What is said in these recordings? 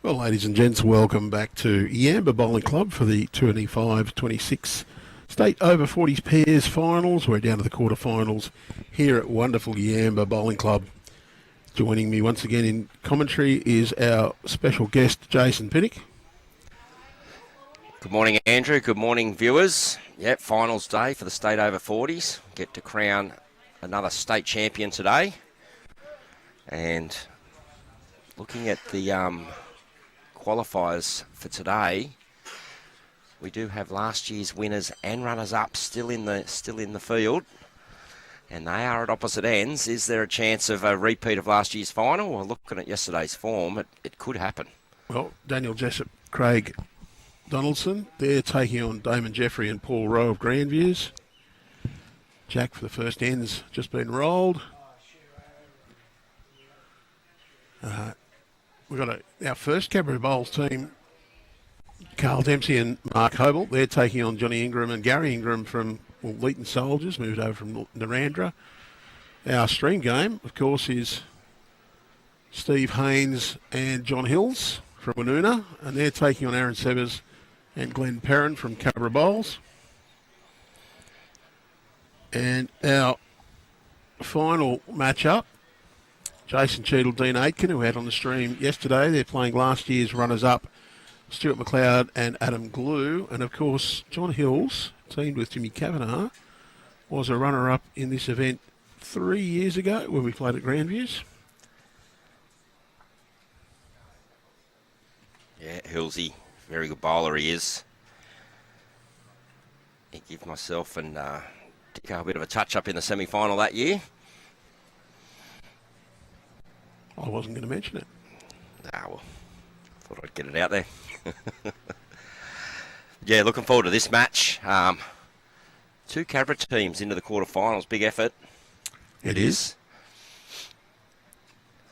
Well, ladies and gents, welcome back to Yamba Bowling Club for the 25-26 State Over 40s Pairs Finals. We're down to the quarterfinals here at wonderful Yamba Bowling Club. Joining me once again in commentary is our special guest, Jason Pinnock. Good morning, Andrew. Good morning, viewers. Yep, finals day for the State Over 40s. Get to crown another state champion today. And looking at the qualifiers for today, we do have last year's winners and runners-up still in the field, and they are at opposite ends. Is there a chance of a repeat of last year's final? Well, looking at yesterday's form, it could happen. Well, Daniel Jessup, Craig Donaldson, they're taking on Damon Jeffrey and Paul Rowe of Grandviews. Jack for the first end's just been rolled. We've got our first Cabra Bowls team, Carl Dempsey and Mark Hobel. They're taking on Johnny Ingram and Gary Ingram from Leeton Soldiers, moved over from Narandra. Our stream game, of course, is Steve Haines and John Hills from Woonona, and they're taking on Arron Severs and Glenn Perrin from Cabra Bowls. And our final matchup, Jason Cheadle, Dean Aitken, who had on the stream yesterday. They're playing last year's runners-up, Stuart McLeod and Adam Glue. And, of course, John Hills, teamed with Jimmy Kavanagh, was a runner-up in this event 3 years ago when we played at Grandviews. Yeah, Hillsy, very good bowler he is. He gave myself and Dicko a bit of a touch-up in the semi-final that year. I wasn't going to mention it. Well, thought I'd get it out there. Yeah, looking forward to this match. Two Cabra teams into the quarterfinals. Big effort. It is.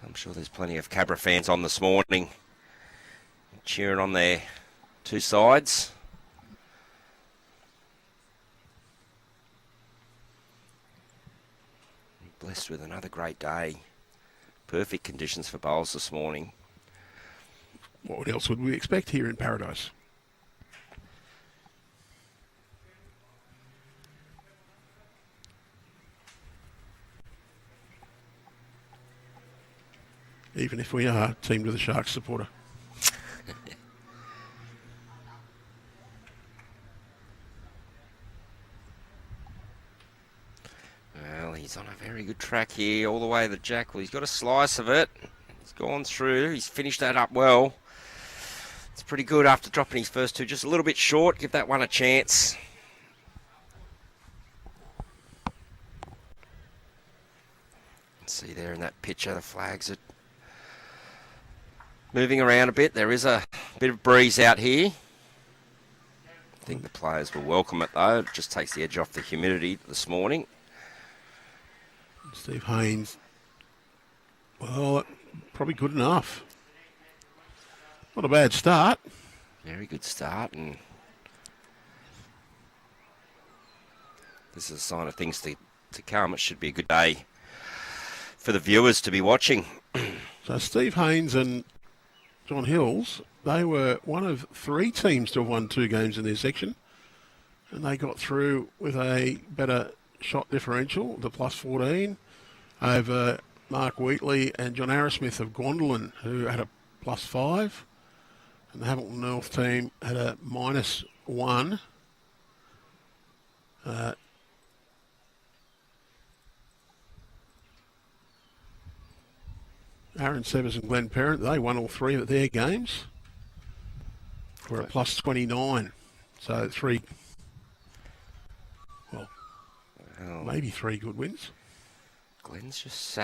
I'm sure there's plenty of Cabra fans on this morning cheering on their two sides. Blessed with another great day. Perfect conditions for bowls this morning. What else would we expect here in Paradise? Even if we are teamed with a Sharks supporter. Well, he's on a very good track here, all the way to Jack. Well, he's got a slice of it. He's gone through. He's finished that up well. It's pretty good after dropping his first two. Just a little bit short. Give that one a chance. See there in that picture, the flags are moving around a bit. There is a bit of breeze out here. I think the players will welcome it, though. It just takes the edge off the humidity this morning. Steve Haines. Well, probably good enough. Not a bad start. Very good start, and this is a sign of things to come. It should be a good day for the viewers to be watching. So Steve Haines and John Hills, they were one of three teams to have won two games in their section, and they got through with a better shot differential, the plus 14, over Mark Wheatley and John Arrowsmith of Gwendolyn, who had a plus 5. And the Hamilton North team had a minus 1. Arron Severs and Glenn Perrin, they won all three of their games. We're at plus 29. So maybe three good wins. Glenn's just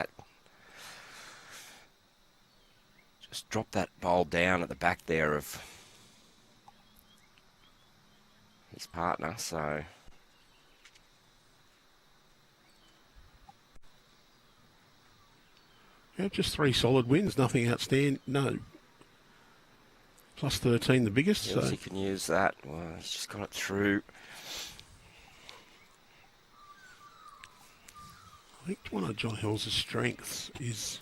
dropped that bowl down at the back there of his partner, so yeah, just three solid wins, nothing outstanding. No, plus 13 the biggest. Yes, so he can use that. Well, he's just got it through. I think one of John Hill's strengths is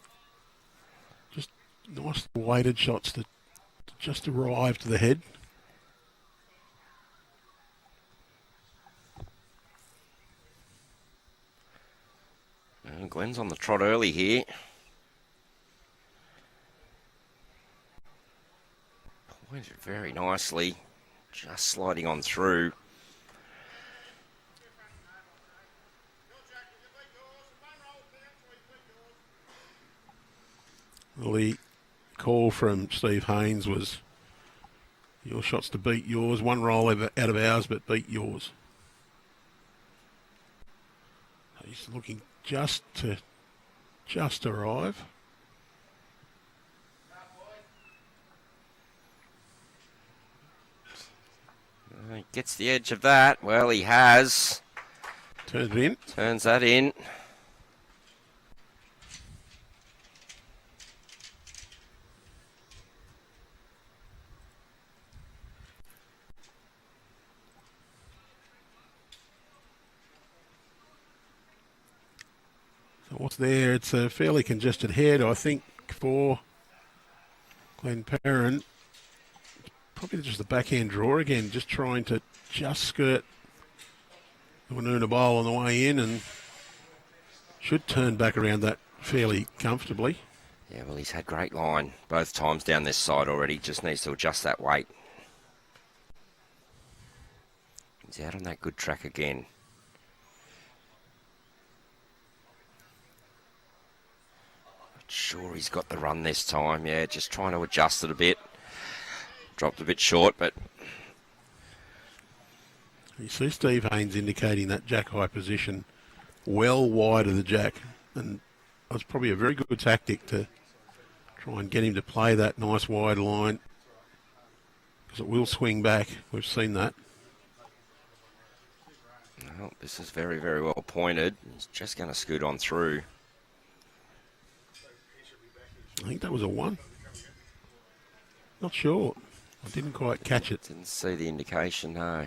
just Nice weighted shots to just arrive to the head. And Glenn's on the trot early here. Pointed very nicely. Just sliding on through. Well, the call from Steve Haines was your shots to beat yours. One roll out of ours, but beat yours. He's looking just to arrive. He gets the edge of that. Well, he has. Turns it in. Turns that in. So what's there? It's a fairly congested head, I think, for Glenn Perrin. Probably just the backhand draw again, just trying to just skirt the Woonona bowl on the way in and should turn back around that fairly comfortably. Yeah, well, he's had great line both times down this side already. Just needs to adjust that weight. He's out on that good track again. Not sure he's got the run this time. Yeah, just trying to adjust it a bit. Dropped a bit short, but... You see Steve Haines indicating that jack high position well wide of the jack, and that's probably a very good tactic to try and get him to play that nice wide line, because it will swing back. We've seen that. Well, this is very, very well pointed. He's just going to scoot on through. I think that was a 1. Not sure. I didn't quite catch it. Didn't see the indication, no.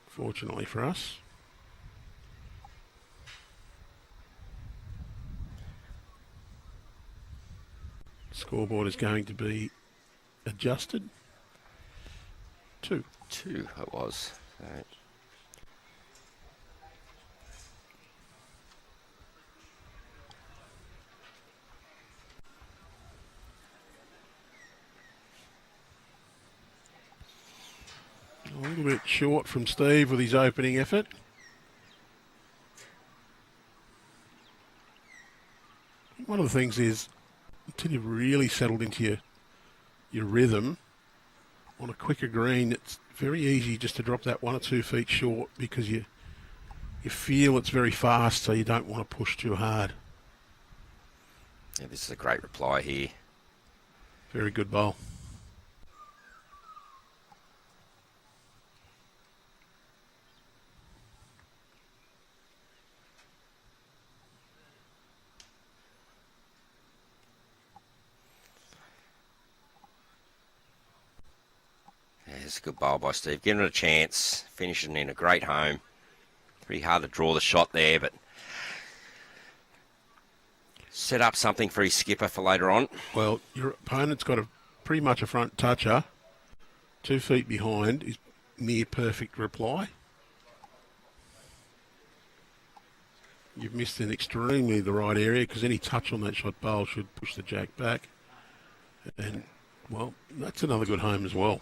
Fortunately for us. Scoreboard is going to be adjusted. 2. 2 it was. Right. A little bit short from Steve with his opening effort. One of the things is, until you've really settled into your rhythm, on a quicker green, it's very easy just to drop that 1 or 2 feet short because you feel it's very fast, so you don't want to push too hard. Yeah, this is a great reply here. Very good bowl. It's a good bowl by Steve. Giving it a chance. Finishing in a great home. Pretty hard to draw the shot there, but set up something for his skipper for later on. Well, your opponent's got pretty much a front toucher. 2 feet behind is near perfect reply. You've missed in extremely the right area because any touch on that shot bowl should push the jack back. And, well, that's another good home as well.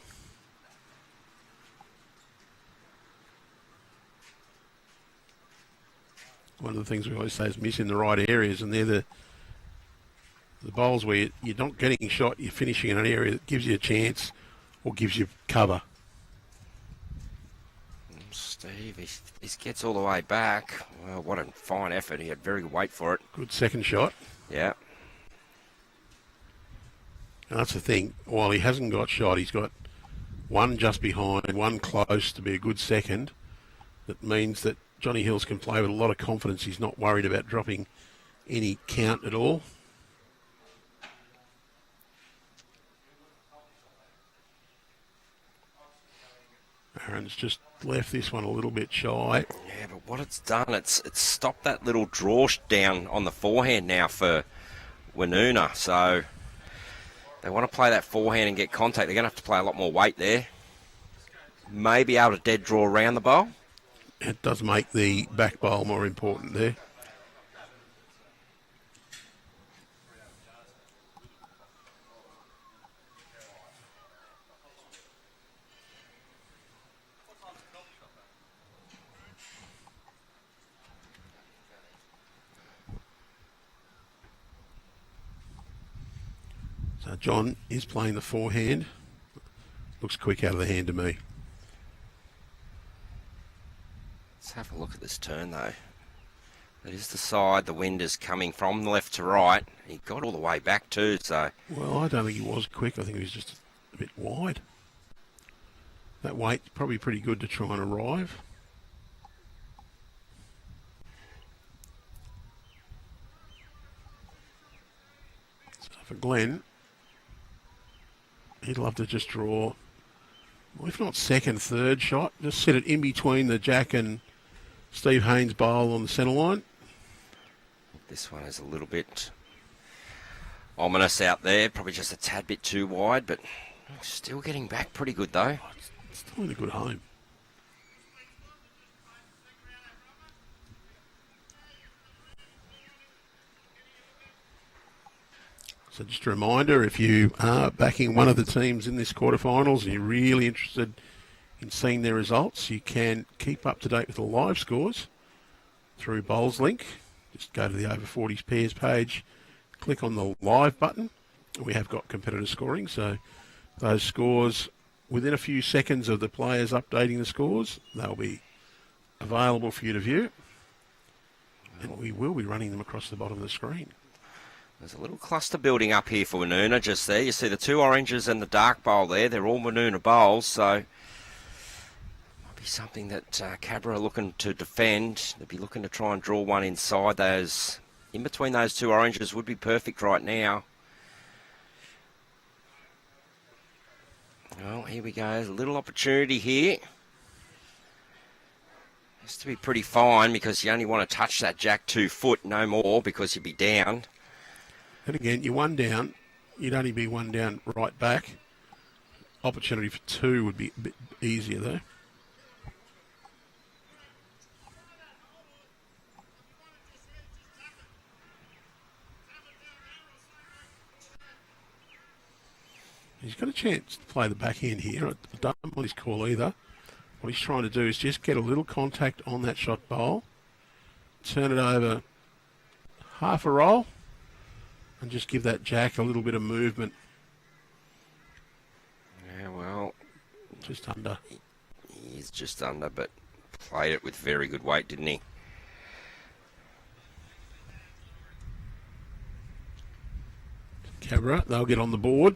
One of the things we always say is miss in the right areas, and they're the bowls where you're not getting shot, you're finishing in an area that gives you a chance or gives you cover. Steve, he gets all the way back. Well, what a fine effort. He had very good weight for it. Good second shot. Yeah. And that's the thing. While he hasn't got shot, he's got one just behind, one close to be a good second. That means that Johnny Hills can play with a lot of confidence. He's not worried about dropping any count at all. Arron's just left this one a little bit shy. Yeah, but what it's done, it's stopped that little draw down on the forehand now for Woonona. So they want to play that forehand and get contact. They're going to have to play a lot more weight there. Maybe able to dead draw around the bowl. It does make the back bowl more important there. So John is playing the forehand. Looks quick out of the hand to me. Let's have a look at this turn, though. That is the side the wind is coming from left to right. He got all the way back, too, so... Well, I don't think he was quick. I think he was just a bit wide. That weight's probably pretty good to try and arrive. So for Glenn, he'd love to just draw, well, if not second, third shot. Just set it in between the Jack and Steve Haines bowl on the centre line. This one is a little bit ominous out there. Probably just a tad bit too wide, but still getting back pretty good, though. It's still in a good home. So just a reminder, if you are backing one of the teams in this quarterfinals and you're really interested in seeing their results, you can keep up to date with the live scores through Bowls Link. Just go to the Over 40's pairs page, click on the live button. We have got competitor scoring, so those scores, within a few seconds of the players updating the scores, they'll be available for you to view. And we will be running them across the bottom of the screen. There's a little cluster building up here for Woonona just there. You see the two oranges and the dark bowl there. They're all Woonona bowls, so might be something that Cabra are looking to defend. They'll be looking to try and draw one inside those. In between those two oranges would be perfect right now. Well, here we go. There's a little opportunity here. Has to be pretty fine because you only want to touch that Jack 2 foot, no more, because you'd be down. And again, you're one down. You'd only be one down right back. Opportunity for two would be a bit easier, though. He's got a chance to play the backhand here. I don't want his call either. What he's trying to do is just get a little contact on that shot bowl, turn it over half a roll, and just give that Jack a little bit of movement. Yeah, well, just under. He's just under, but played it with very good weight, didn't he? Cabra, they'll get on the board.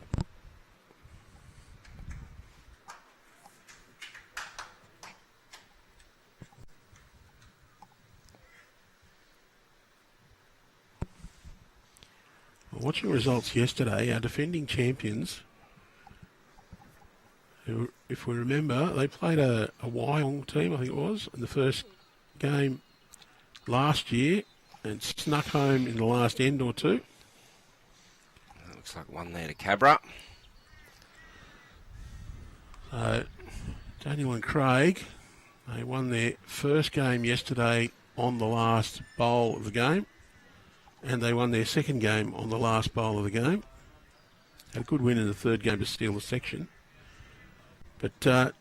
Watching results yesterday, our defending champions, who, if we remember, they played a Wyong team, I think it was, in the first game last year and snuck home in the last end or two. Looks like one there to Cabra. So, Daniel and Craig, they won their first game yesterday on the last bowl of the game. And they won their second game on the last bowl of the game. Had a good win in the third game to steal the section. But it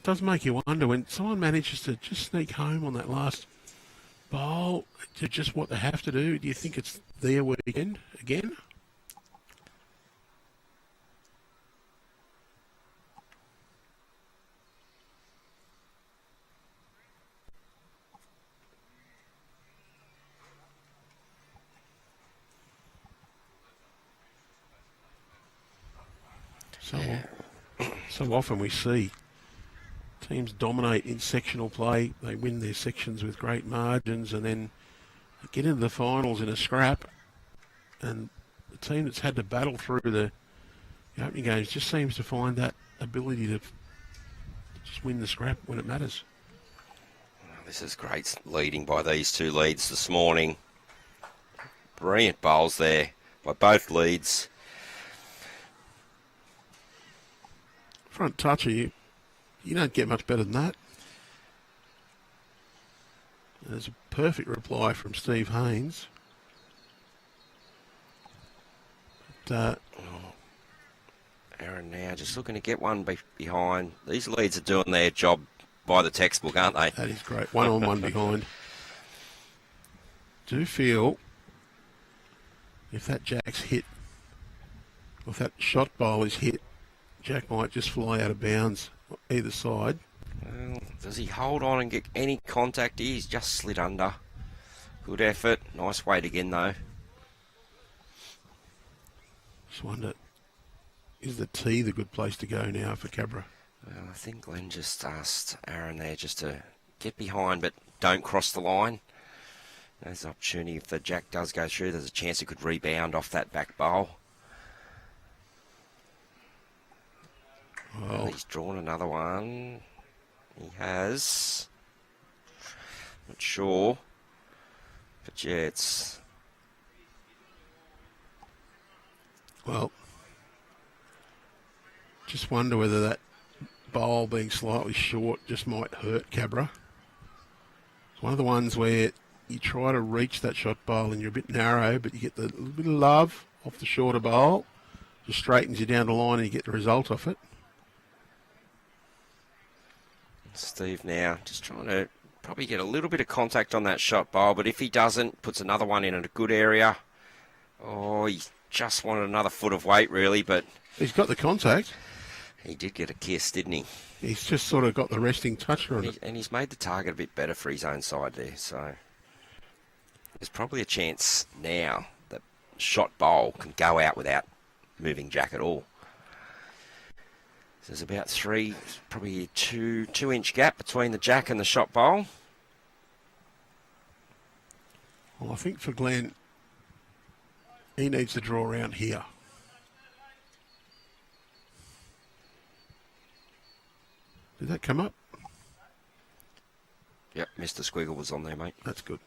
does make you wonder when someone manages to just sneak home on that last bowl, to just what they have to do. Do you think it's their weekend again? So often we see teams dominate in sectional play. They win their sections with great margins and then get into the finals in a scrap. And the team that's had to battle through the opening games just seems to find that ability to Just win the scrap when it matters. This is great leading by these two leads this morning. Brilliant bowls there by both leads. Front toucher, you don't get much better than that. There's a perfect reply from Steve Haines. But, Arron now just looking to get one behind. These leads are doing their job by the textbook, aren't they? that is great. One on, one behind. Do feel if that Jack's hit, or if that shot bowl is hit, Jack might just fly out of bounds either side. Well, does he hold on and get any contact? He's just slid under. Good effort. Nice weight again, though. Just wonder, is the tee the good place to go now for Cabra? Well, I think Glenn just asked Arron there just to get behind, but don't cross the line. There's an opportunity. If the Jack does go through, there's a chance he could rebound off that back bowl. Well, He's drawn another one. He has. Not sure. But yeah, it's... Well, just wonder whether that bowl being slightly short just might hurt Cabra. It's one of the ones where you try to reach that shot bowl and you're a bit narrow, but you get the little bit of love off the shorter bowl. Just straightens you down the line and you get the result off it. Steve now just trying to probably get a little bit of contact on that shot bowl, but if he doesn't, puts another one in a good area. Oh, he just wanted another foot of weight, really, but... He's got the contact. He did get a kiss, didn't he? He's just sort of got the resting touch on it. And he's made the target a bit better for his own side there, so... There's probably a chance now that shot bowl can go out without moving Jack at all. There's about probably a two-inch gap between the Jack and the shot bowl. Well, I think for Glenn, he needs to draw around here. Did that come up? Yep, Mr. Squiggle was on there, mate. That's good.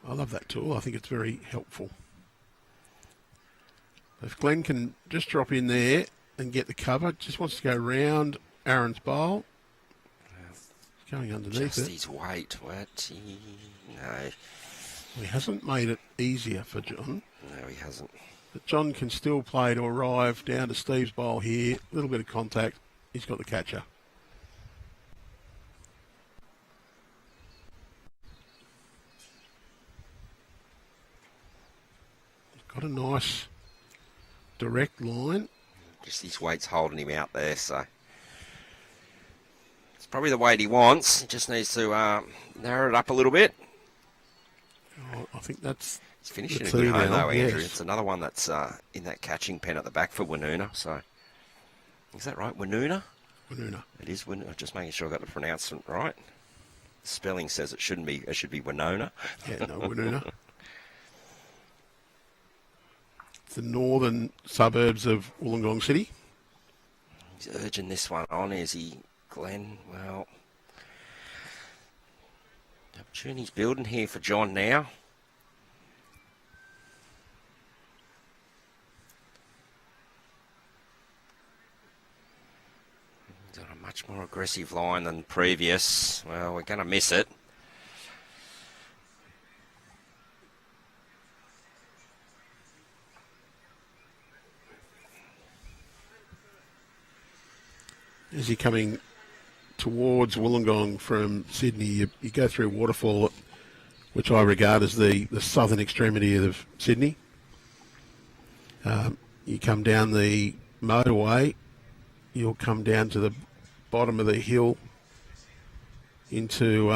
I love that tool. I think it's very helpful. If Glenn can just drop in there and get the cover, just wants to go round Arron's bowl. He's going underneath Just it. his weight. What? No. He hasn't made it easier for John. No, he hasn't. But John can still play to arrive down to Steve's bowl here. A little bit of contact. He's got the catcher. He's got a nice direct line. Just his weight's holding him out there, so... It's probably the weight he wants. He just needs to narrow it up a little bit. Oh, I think that's... He's finishing the a good two home, now, though, Andrew. yes. It's another one that's in that catching pen at the back for Woonona, so... Is that right, Woonona? Woonona. It is Woonona. Just making sure I got the pronouncement right. The spelling says it shouldn't be. It should be Woonona. Yeah, no, Woonona. It's the northern suburbs of Wollongong City. He's urging this one on, is he, Glenn? Well, the opportunity's building here for John now. He's got a much more aggressive line than previous. Well, we're going to miss it. As you're coming towards Wollongong from Sydney, you go through Waterfall, which I regard as the southern extremity of Sydney. You come down the motorway, you'll come down to the bottom of the hill into,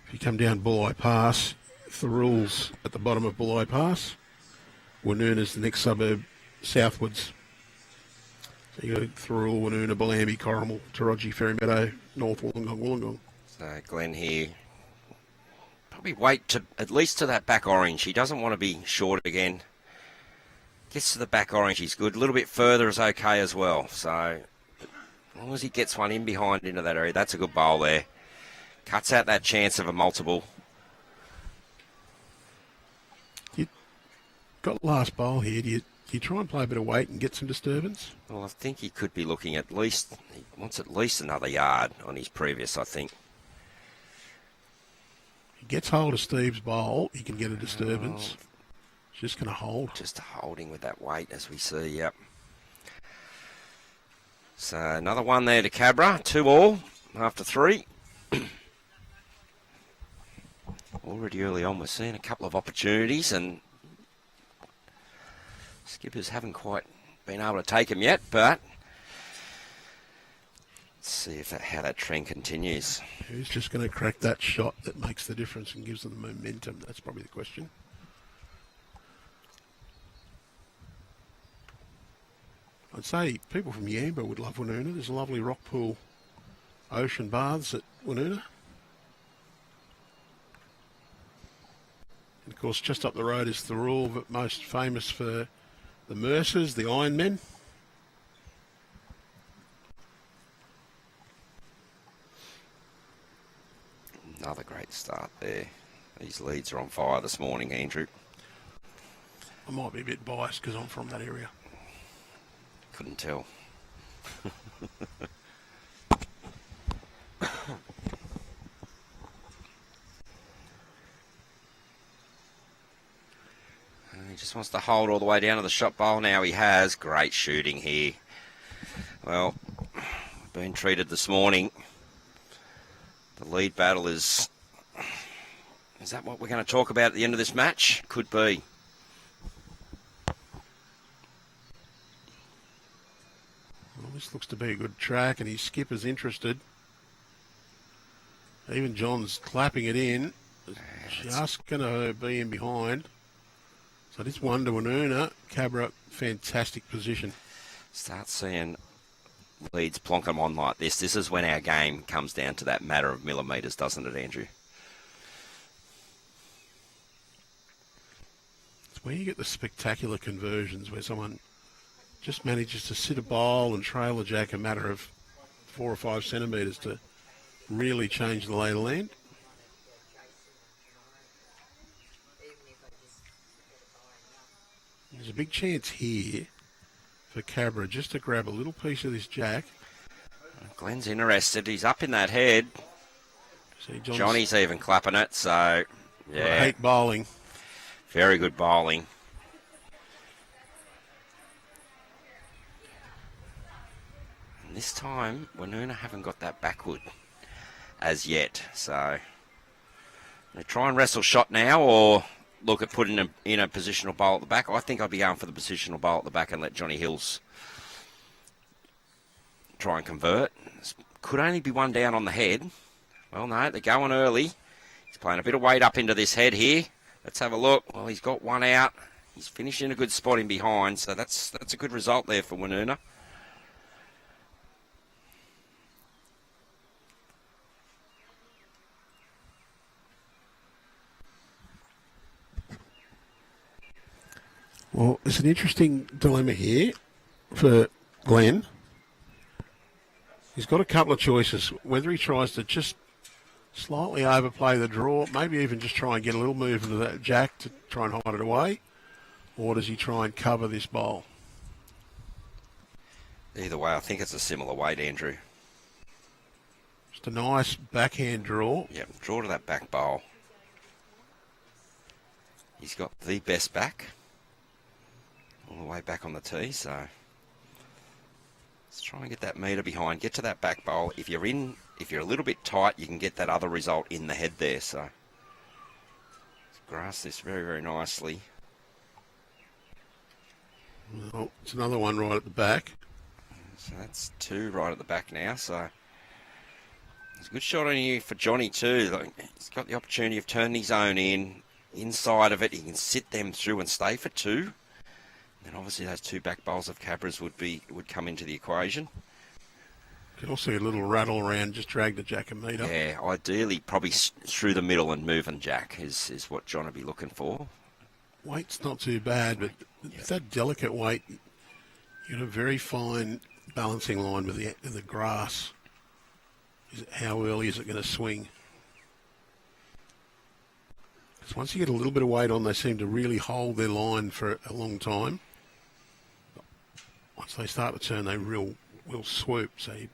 if you come down Bulli Pass, Thurul's at the bottom of Bulli Pass. Woonona's the next suburb southwards. So you go Thurul, Woonona, Bellambi, Corrimal, Taroji, Ferrymeadow, North Wollongong. So Glenn here, probably wait to at least to that back orange. He doesn't want to be short again. Gets to the back orange, he's good. A little bit further is okay as well. So as long as he gets one in behind into that area, that's a good bowl there. Cuts out that chance of a multiple. You got last bowl here. Do you try and play a bit of weight and get some disturbance? Well, I think he could be looking at least, he wants at least another yard on his previous, I think. He gets hold of Steve's bowl, he can get a disturbance. He's just going to hold. Just holding with that weight as we see, yep. So another one there to Cabra, 2 all after 3. Already early on we're seeing a couple of opportunities and skippers haven't quite been able to take them yet, but let's see how that trend continues. Who's just going to crack that shot that makes the difference and gives them the momentum? That's probably the question. I'd say people from Yamba would love Woonona. There's a lovely rock pool ocean baths at Woonona. And of course, just up the road is Thirroul, but most famous for the Mercers, the Iron Men. Another great start there. These leads are on fire this morning, Andrew. I might be a bit biased because I'm from that area. Couldn't tell. He just wants to hold all the way down to the shot bowl. Now he has. Great shooting here. Well, been treated this morning. The lead battle is that what we're going to talk about at the end of this match? Could be. Well, this looks to be a good track, and his skipper's interested. Even John's clapping it in. Just going to be in behind. So this one to Woonona. Cabra, fantastic position. Start seeing leads plonk them on like this. This is when our game comes down to that matter of millimetres, doesn't it, Andrew? It's where you get the spectacular conversions, where someone just manages to sit a bowl and trail a jack a matter of 4 or 5 centimetres to really change the lay of the land. There's a big chance here for Cabra just to grab a little piece of this jack. Glenn's interested. He's up in that head. See, Johnny's even clapping it, so yeah. I hate bowling. Very good bowling. And this time, Woonona haven't got that backward as yet, so they try and wrestle shot now or look at putting him in a positional bowl at the back. I think I'd be going for the positional bowl at the back and let Johnny Hills try and convert. Could only be one down on the head. Well, no, they're going early. He's playing a bit of weight up into this head here. Let's have a look. Well, he's got one out. He's finished in a good spot in behind, so that's a good result there for Woonona. Well, it's an interesting dilemma here for Glenn. He's got a couple of choices, whether he tries to just slightly overplay the draw, maybe even just try and get a little move into that jack to try and hide it away, or does he try and cover this bowl? Either way, I think it's a similar weight, Andrew. Just a nice backhand draw. Yep, draw to that back bowl. He's got the best back. All the way back on the tee, so let's try and get that metre behind. Get to that back bowl. If you're a little bit tight, you can get that other result in the head there. So let's grass this very, very nicely. Well, it's another one right at the back. So that's 2 right at the back now. So it's a good shot on you for Johnny too. Like, he's got the opportunity of turning his own in. Inside of it, he can sit them through and stay for 2. And obviously those 2 back bowls of Cabras would come into the equation. You can also get a little rattle around, just drag the jack a metre. Yeah, ideally probably through the middle and moving jack is what John would be looking for. weight's not too bad, but it's that delicate weight. You got a very fine balancing line with the grass. How early is it going to swing? Because once you get a little bit of weight on, they seem to really hold their line for a long time. Once they start to turn, they will swoop. I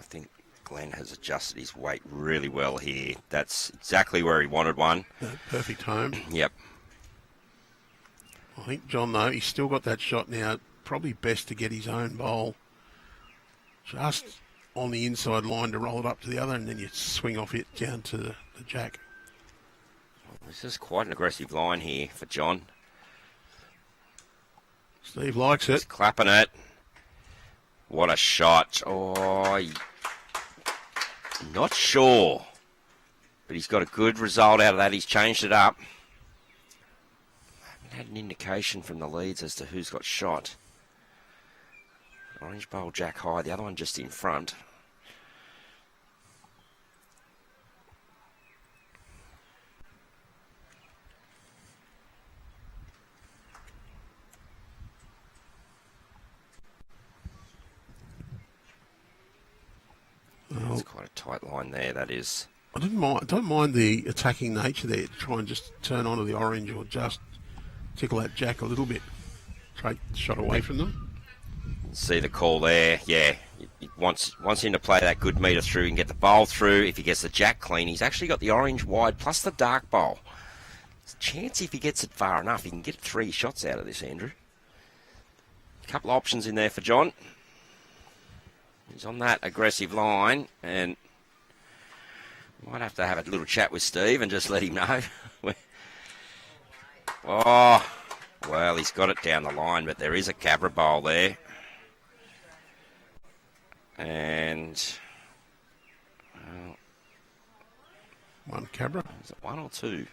think Glenn has adjusted his weight really well here. That's exactly where he wanted one. Perfect home. Yep. I think John, though, he's still got that shot now. Probably best to get his own bowl just on the inside line to roll it up to the other, and then you swing off it down to the jack. This is quite an aggressive line here for John. Steve likes it. He's clapping it. What a shot. Oh, not sure. But he's got a good result out of that. He's changed it up. I haven't had an indication from the leads as to who's got shot. Orange bowl, jack high. The other one just in front. It's quite a tight line there, that is. I don't mind the attacking nature there. Try and just turn onto the orange or just tickle that jack a little bit. Try shot away from them. See the call there. Yeah, he wants him to play that good metre through and get the bowl through. If he gets the jack clean, he's actually got the orange wide plus the dark bowl. There's a chance if he gets it far enough, he can get 3 shots out of this, Andrew. A couple of options in there for John. He's on that aggressive line, and might have to have a little chat with Steve and just let him know. Oh, well, he's got it down the line, but there is a Cabra bowl there. And one Cabra. Is it 1 or 2?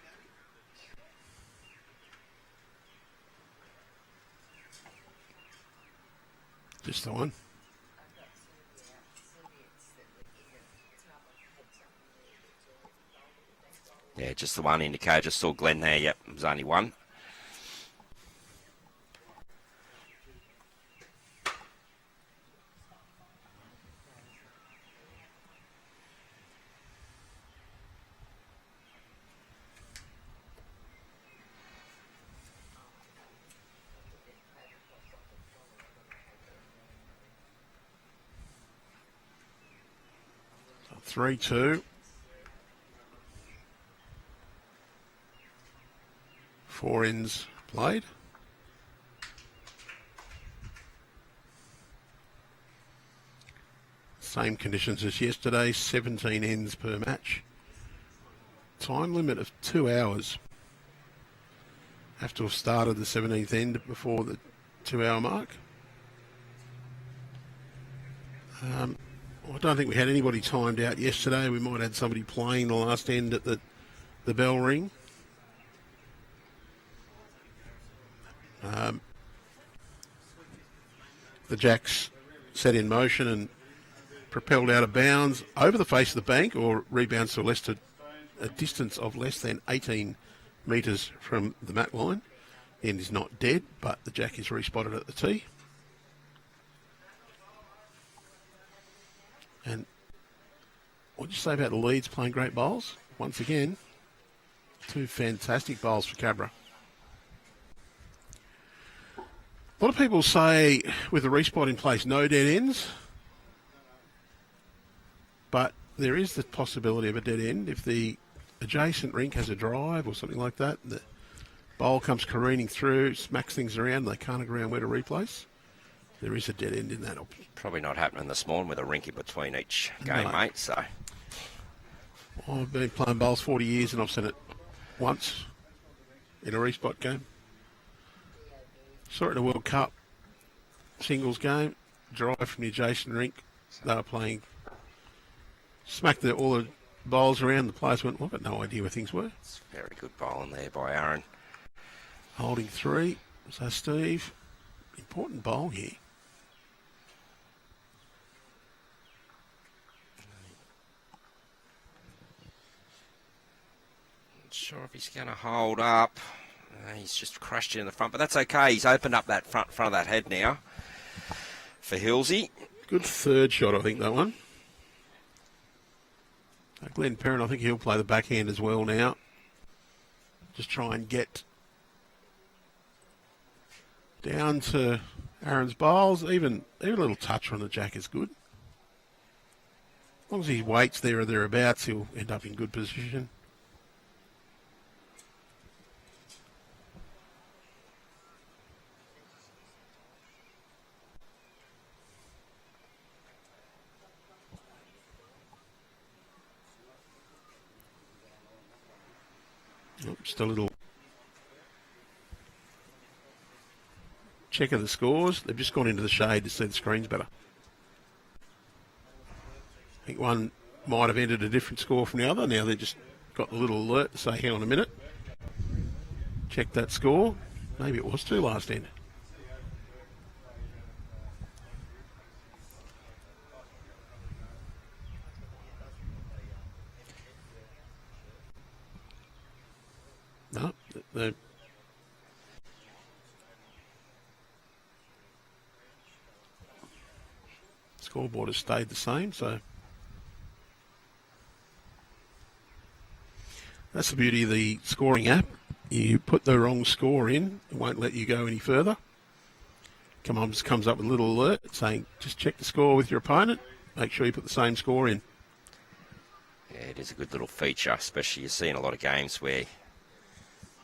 Just the one. Yeah, just the one indicator. Just saw Glenn there. Yep, it was only one. So 3-2. 4 ends played. Same conditions as yesterday, 17 ends per match. Time limit of 2 hours. Have to have started the 17th end before the 2-hour mark. I don't think we had anybody timed out yesterday. We might have had somebody playing the last end at the bell ring. The jack's set in motion and propelled out of bounds over the face of the bank, or rebounds to a distance of less than 18 metres from the mat line. The end is not dead, but the jack is respotted at the tee. And what did you say about the leads playing great bowls? Once again, 2 fantastic bowls for Cabra. A lot of people say with the respot in place, no dead ends. But there is the possibility of a dead end. If the adjacent rink has a drive or something like that, the bowl comes careening through, smacks things around, they can't agree on where to replace, there is a dead end in that option. Probably not happening this morning with a rink in between each game, mate. So I've been playing bowls 40 years and I've seen it once in a respot game. Saw it in a World Cup singles game, drive from the adjacent rink. They were playing, smacked all the bowls around. The players went, well, I've got no idea where things were. It's a very good bowling there by Arron. Holding 3. So, Steve, important bowl here. Not sure if he's going to hold up. He's just crushed it in the front, but that's okay. He's opened up that front of that head now for Hillsy. Good third shot, I think, that one. Glenn Perrin, I think he'll play the backhand as well now. Just try and get down to Arron's bowls. Even a little touch on the jack is good. As long as he waits there or thereabouts, he'll end up in good position. Just a little check of the scores. They've just gone into the shade to see the screens better. I think one might have entered a different score from the other. Now they've just got the little alert to say, hang on a minute. Check that score. Maybe it was 2 last end. No, the scoreboard has stayed the same, so that's the beauty of the scoring app. You put the wrong score in, it won't let you go any further. Just comes up with a little alert saying, just check the score with your opponent, make sure you put the same score in. Yeah, it is a good little feature, especially you see in a lot of games where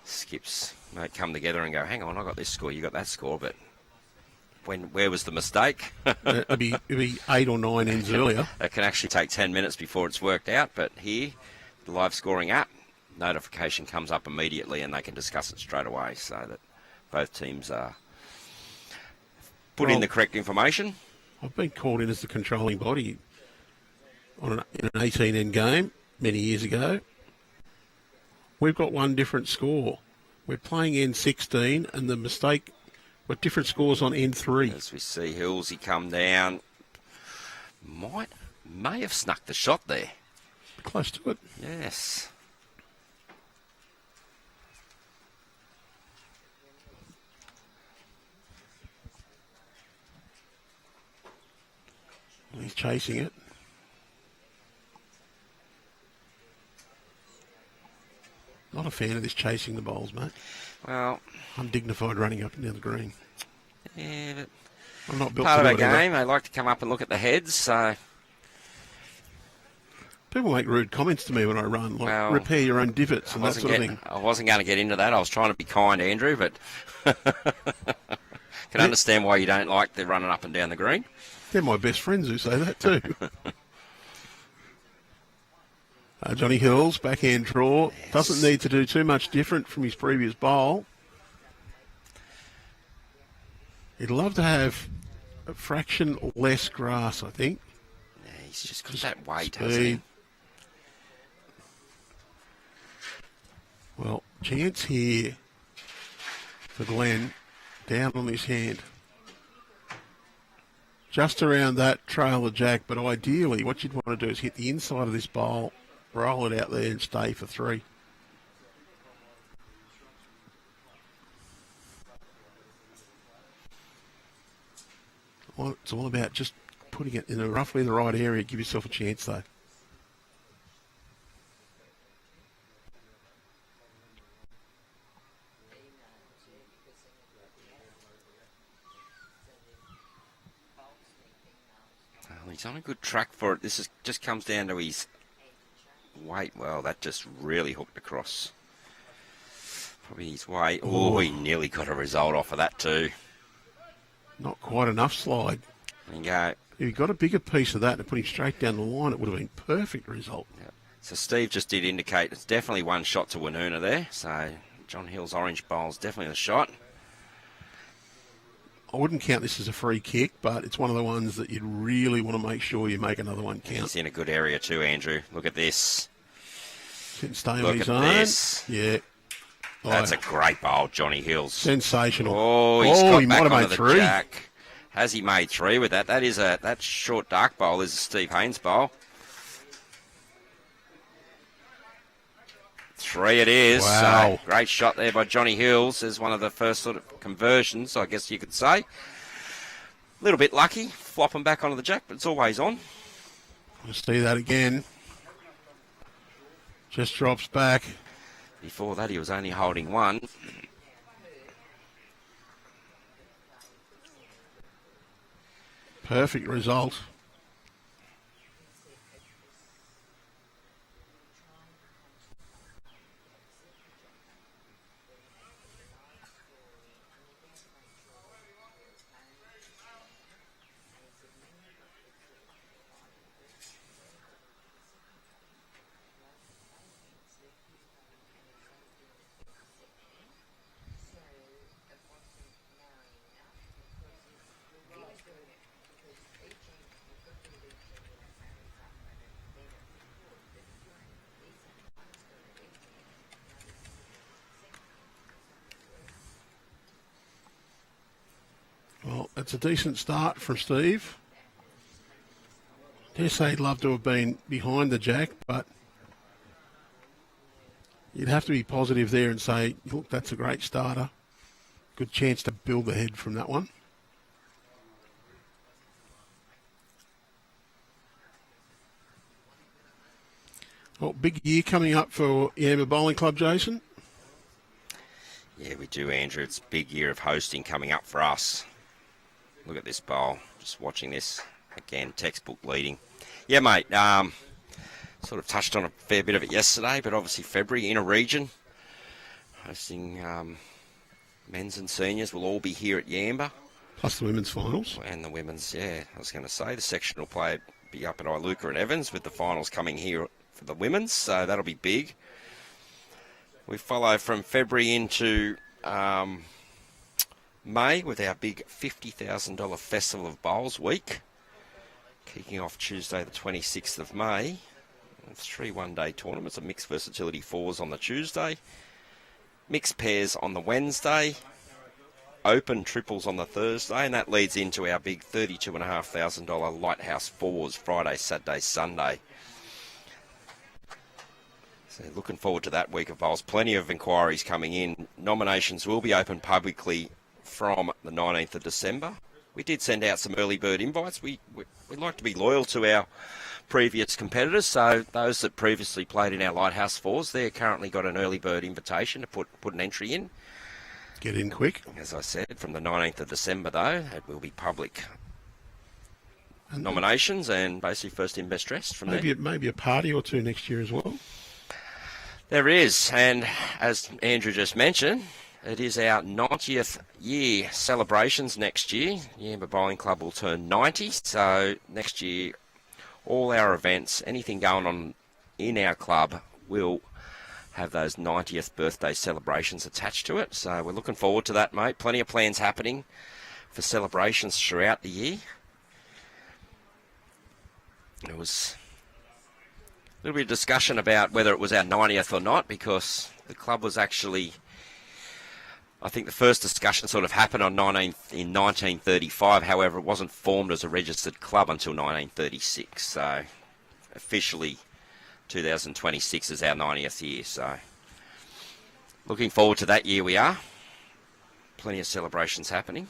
skips might come together and go, hang on, I got this score, you got that score, but where was the mistake? it'd be 8 or 9 ends earlier. It can actually take 10 minutes before it's worked out, but here, the live scoring app, notification comes up immediately and they can discuss it straight away so that both teams put in the correct information. I've been called in as the controlling body in an 18-end game many years ago. We've got one different score. We're playing N16 and the mistake, we've different scores on N3. As we see Hillsy come down, may have snuck the shot there. Close to it. Yes. He's chasing it. Not a fan of this chasing the bowls, mate. Well, undignified running up and down the green. Yeah, but I'm not built part to of do our whatever. game. They like to come up and look at the heads, so People make rude comments to me when I run, like Well, repair your own divots and that sort of thing. I wasn't going to get into that. I was trying to be kind, Andrew, but can understand why you don't like the running up and down the green. They're my best friends who say that too. Johnny Hills, backhand draw. Yes. Doesn't need to do too much different from his previous bowl. He'd love to have a fraction less grass, I think. Yeah, he's just got that weight, Speed. hasn't he? Well, chance here for Glenn, down on his hand. Just around that trail of jack, but ideally what you'd want to do is hit the inside of this bowl, roll it out there and stay for 3. Well, it's all about just putting it in roughly the right area. Give yourself a chance, though. Well, he's on a good track for it. Just comes down to his weight. Well, that just really hooked across. Probably his weight. Oh, he nearly got a result off of that too. Not quite enough slide. There you go. If he got a bigger piece of that and put him straight down the line, it would have been a perfect result. Yep. So Steve just did indicate it's definitely one shot to Woonona there. So John Hill's orange bowl's definitely the shot. I wouldn't count this as a free kick, but it's one of the ones that you'd really want to make sure you make another one count. He's in a good area too, Andrew. Look at this. Stay on Look his at own. this. Yeah. That's a great bowl, Johnny Hill's. Sensational. Oh, he's got he back might have onto made the 3. jack. Has he made 3 with that? That short dark bowl is a Steve Haines bowl. 3 it is. Wow. So, great shot there by Johnny Hills as one of the first sort of conversions, I guess you could say. A little bit lucky, flopping back onto the jack, but it's always on. We'll see that again. Just drops back. Before that, he was only holding 1. Perfect result. Well, it's a decent start from Steve. Dare say he'd love to have been behind the jack, but you'd have to be positive there and say, look, that's a great starter. Good chance to build ahead from that one. Well, big year coming up for Yamba Bowling Club, Jason. Yeah, we do, Andrew. It's a big year of hosting coming up for us. Look at this bowl. Just watching this. Again, textbook leading. Yeah, mate. Sort of touched on a fair bit of it yesterday, but obviously February in a region. Hosting men's and seniors will all be here at Yamba. Plus the women's finals. And the women's, yeah. I was going to say, the sectional play will be up at Iluka and Evans with the finals coming here for the women's, so that'll be big. We follow from February into May with our big $50,000 Festival of Bowls week, kicking off Tuesday the 26th of May. 3 one-day tournaments, a mixed versatility 4s on the Tuesday, mixed pairs on the Wednesday, open triples on the Thursday, and that leads into our big $32,500 Lighthouse 4s Friday, Saturday, Sunday. So looking forward to that week of bowls. Plenty of inquiries coming in. Nominations will be open publicly from the 19th of December. We did send out some early bird invites. We'd like to be loyal to our previous competitors, so those that previously played in our Lighthouse 4s, they're currently got an early bird invitation to put an entry in. Get in quick. As I said, from the 19th of December, though, it will be public nominations and basically first in best dressed from there. Maybe a party or two next year as well. There is, and as Andrew just mentioned, it is our 90th year celebrations next year. Yamba Bowling Club will turn 90, so next year all our events, anything going on in our club will have those 90th birthday celebrations attached to it. So we're looking forward to that, mate. Plenty of plans happening for celebrations throughout the year. It was a little bit of discussion about whether it was our 90th or not, because the club was actually, I think the first discussion sort of happened in 1935. However, it wasn't formed as a registered club until 1936. So officially 2026 is our 90th year. So looking forward to that year we are. Plenty of celebrations happening.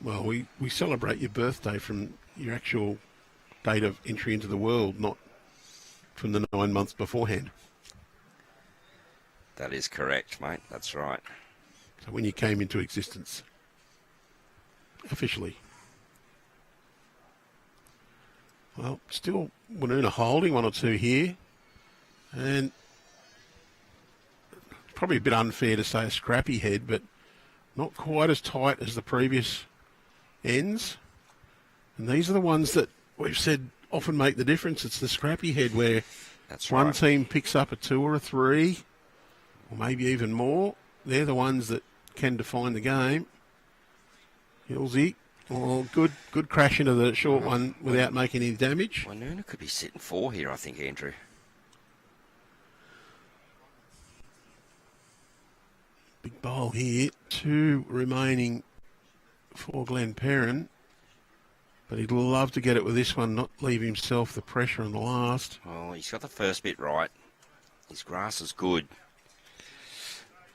Well, we celebrate your birthday from your actual date of entry into the world, not from the 9 months beforehand. That is correct, mate. That's right. So when you came into existence, officially. Well, still Woonona holding 1 or 2 here. And probably a bit unfair to say a scrappy head, but not quite as tight as the previous ends. And these are the ones that we've said often make the difference. It's the scrappy head where That's one right. team picks up a 2 or a 3, or maybe even more. They're the ones that can define the game. Hillsy, good crash into the short one without making any damage. Woonona could be sitting 4 here, I think, Andrew. Big bowl here. 2 remaining for Glenn Perrin. But he'd love to get it with this one, not leave himself the pressure on the last. Well, he's got the first bit right. His grass is good.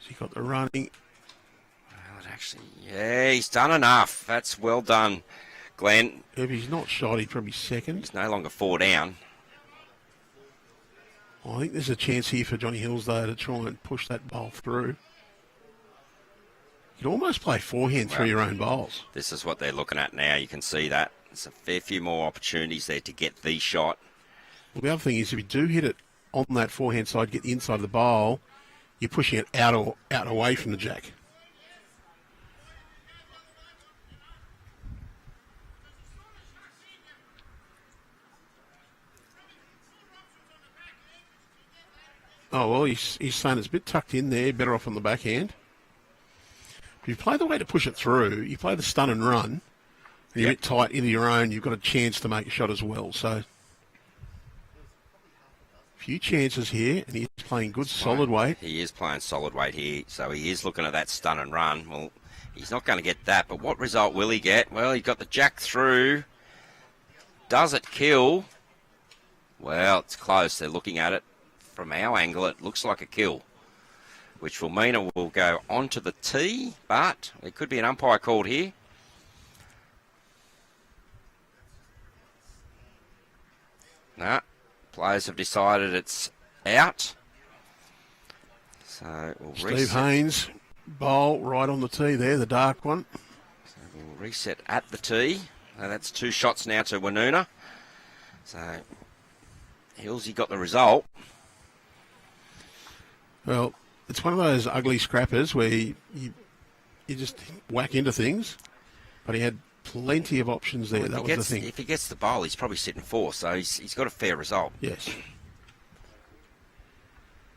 He got the running. Well, yeah, he's done enough. That's well done, Glenn. If he's not shot, he's probably second. He's no longer 4 down. I think there's a chance here for Johnny Hills, though, to try and push that bowl through. You can almost play forehand through your own bowls. This is what they're looking at now. You can see that. There's a fair few more opportunities there to get the shot. Well, the other thing is, if you do hit it on that forehand side, get the inside of the bowl, you're pushing it out away from the jack. Oh, well, he's saying it's a bit tucked in there, better off on the backhand. If you play the way to push it through, you play the stun and run, and you're a bit tight into your own, you've got a chance to make a shot as well. So, a few chances here, and he's playing good solid weight. He is playing solid weight here, so he is looking at that stun and run. Well, he's not going to get that, but what result will he get? Well, he got the jack through. Does it kill? Well, it's close. They're looking at it. From our angle, it looks like a kill, which will mean it will go onto the tee, but there could be an umpire called here. No, players have decided it's out. So we'll Steve Haines, bowl right on the tee there, the dark one. So we'll reset at the tee. So that's 2 shots now to Woonona. So Hillsy got the result. Well, it's one of those ugly scrappers where you just whack into things, but he had plenty of options there. That was the thing. If he gets the bowl, he's probably sitting 4, so he's got a fair result. Yes.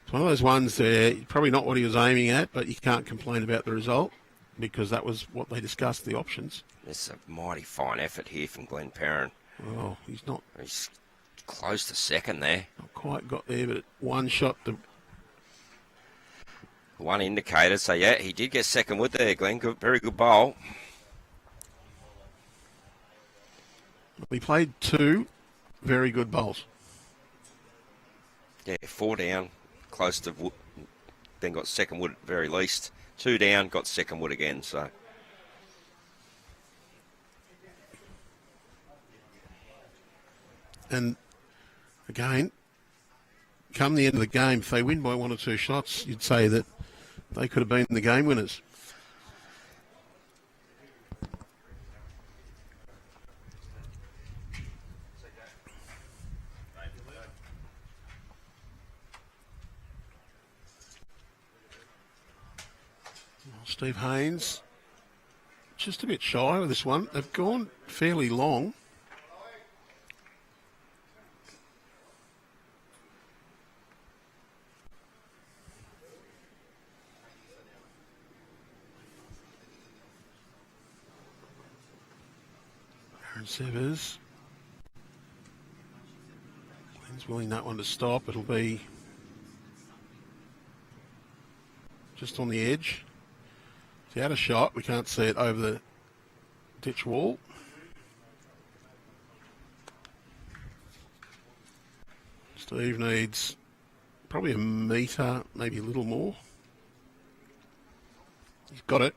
It's one of those ones there, probably not what he was aiming at, but you can't complain about the result because that was what they discussed, the options. It's a mighty fine effort here from Glenn Perrin. Oh, he's close to second there. Not quite got there, but one shot to... One indicator, so yeah, he did get second wood there, Glenn. Good, very good bowl. We played 2 very good bowls. Yeah, 4 down, close to wood, then got second wood at the very least. 2 down, got second wood again, so. And again, come the end of the game, if they win by 1 or 2 shots, you'd say that they could have been the game winners. Steve Haines, just a bit shy with this one. They've gone fairly long. Arron Severs. He's willing that one to stop. It'll be just on the edge. If he had a shot, we can't see it over the ditch wall. Steve needs probably a metre, maybe a little more. He's got it.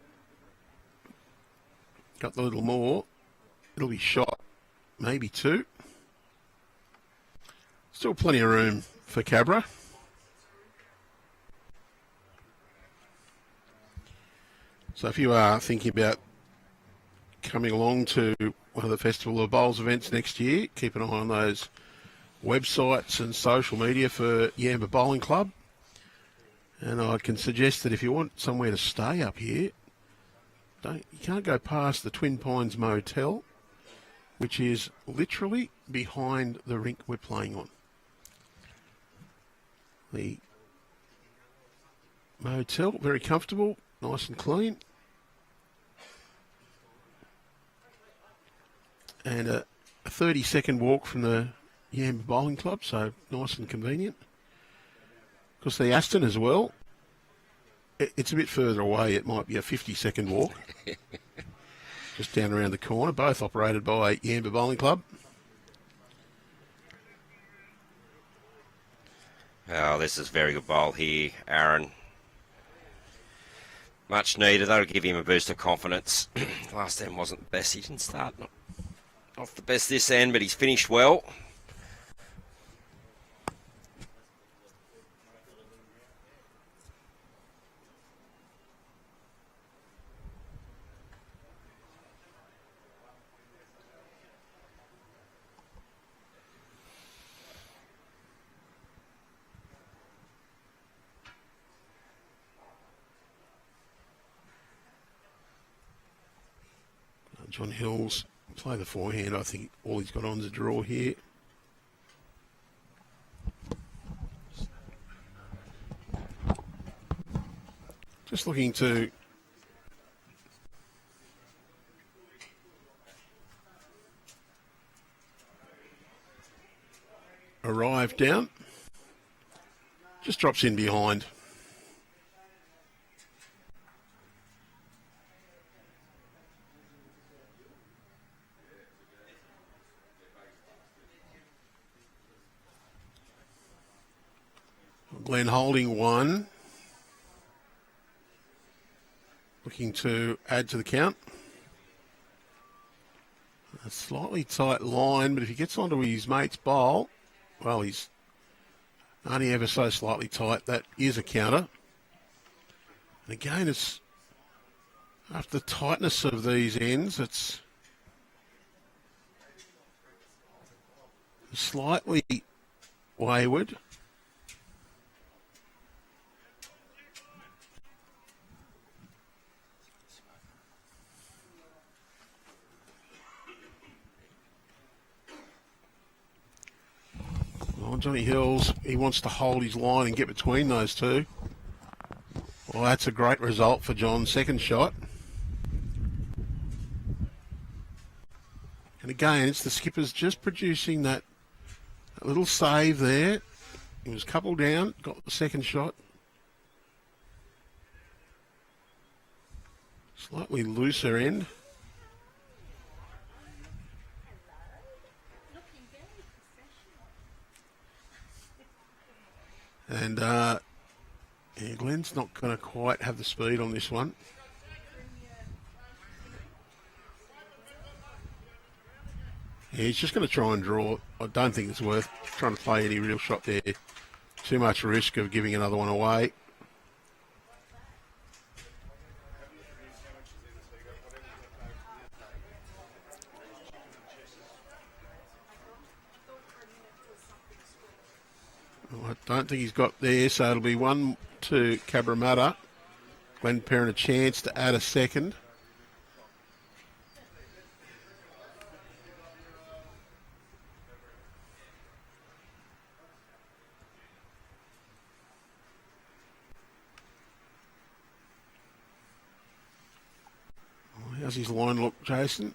Got the little more. It'll be shot, maybe 2. Still plenty of room for Cabra. So if you are thinking about coming along to one of the Festival of Bowls events next year, keep an eye on those websites and social media for Yamba Bowling Club. And I can suggest that if you want somewhere to stay up here, you can't go past the Twin Pines Motel, which is literally behind the rink we're playing on. The motel, very comfortable, nice and clean. And a 30-second walk from the Yamba Bowling Club, so nice and convenient. Of course, the Aston as well. It's a bit further away. It might be a 50-second walk. just down around the corner, both operated by Yamba Bowling Club. Oh, this is very good bowl here, Arron. Much needed. That'll give him a boost of confidence. Last end wasn't the best. He didn't start off the best this end, but he's finished well. John Hills play the forehand. I think all he's got on is a draw here. Just looking to arrive down. Just drops in behind. Glenn holding one. Looking to add to the count. A slightly tight line, but if he gets onto his mate's bowl, well, he's only ever so slightly tight. That is a counter. And again, it's after the tightness of these ends, it's slightly wayward. Well, Johnny Hills, he wants to hold his line and get between those two. Well, that's a great result for John's second shot. And again, it's the skippers just producing that little save there. He was coupled down, got the second shot. Slightly looser end. And Glenn's not going to quite have the speed on this one. Yeah, he's just going to try and draw. I don't think it's worth trying to play any real shot there. Too much risk of giving another one away. I don't think he's got there, so it'll be 1 to Cabra. Glenn Perrin a chance to add a second. How's his line look, Jason?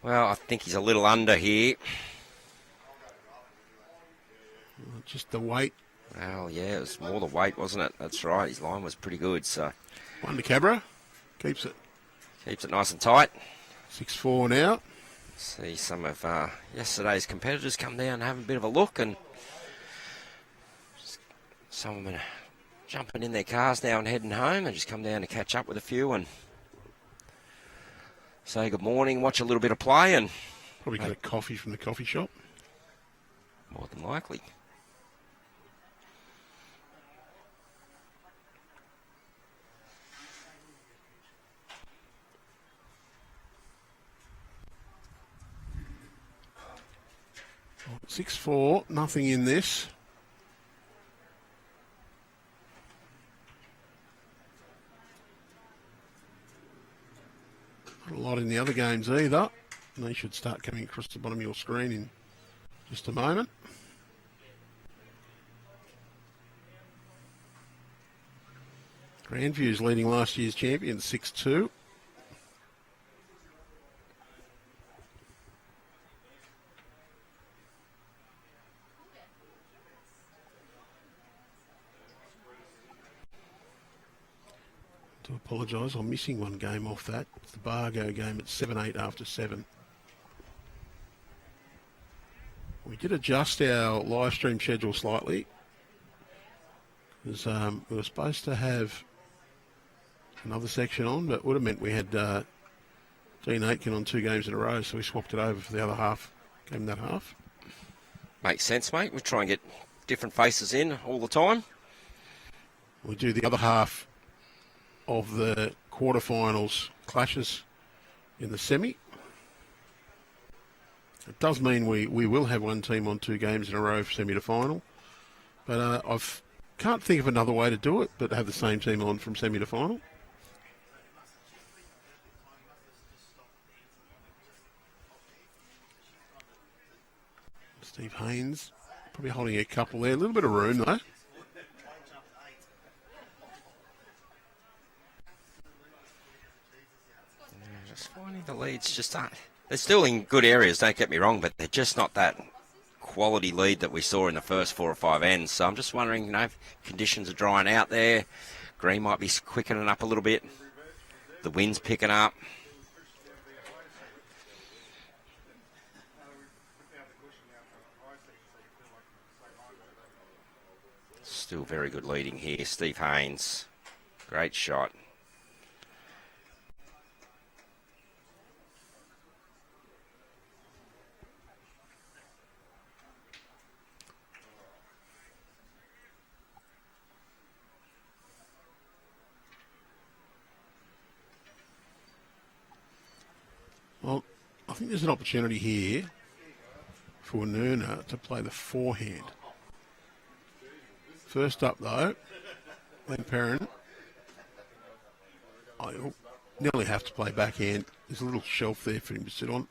Well, I think he's a little under here. Just the weight. Well, yeah, it was more the weight, wasn't it? That's right. His line was pretty good, so 1 to Cabra. Keeps it nice and tight. 6-4 now. See some of yesterday's competitors come down and have a bit of a look, and some of them are jumping in their cars now and heading home. They just come down to catch up with a few and say good morning, watch a little bit of play, and probably get a coffee from the coffee shop. More than likely. Oh, 6-4, nothing in this. Not a lot in the other games either. And they should start coming across the bottom of your screen in just a moment. Grandview's leading last year's champion, 6-2. do apologise. I'm missing one game off that. It's the Bargo game at 7-8 after 7. We did adjust our live stream schedule slightly because we were supposed to have another section on, but it would have meant we had Dean Aitken on 2 games in a row, so we swapped it over for the other half, game that half. Makes sense, mate. We try and get different faces in all the time. We do the other half of the quarterfinals clashes in the semi. It does mean we will have one team on 2 games in a row for semi to final, but I can't think of another way to do it but have the same team on from semi to final. Steve Haines probably holding a couple there. A little bit of room though. Just finding the leads just aren't. They're still in good areas, don't get me wrong, but they're just not that quality lead that we saw in the first 4 or 5 ends. So I'm just wondering, if conditions are drying out there. Green might be quickening up a little bit. The wind's picking up. Still very good leading here, Steve Haines. Great shot. Well, I think there's an opportunity here for Woonona to play the forehand. First up, though, then Perrin. I nearly have to play backhand. There's a little shelf there for him to sit on.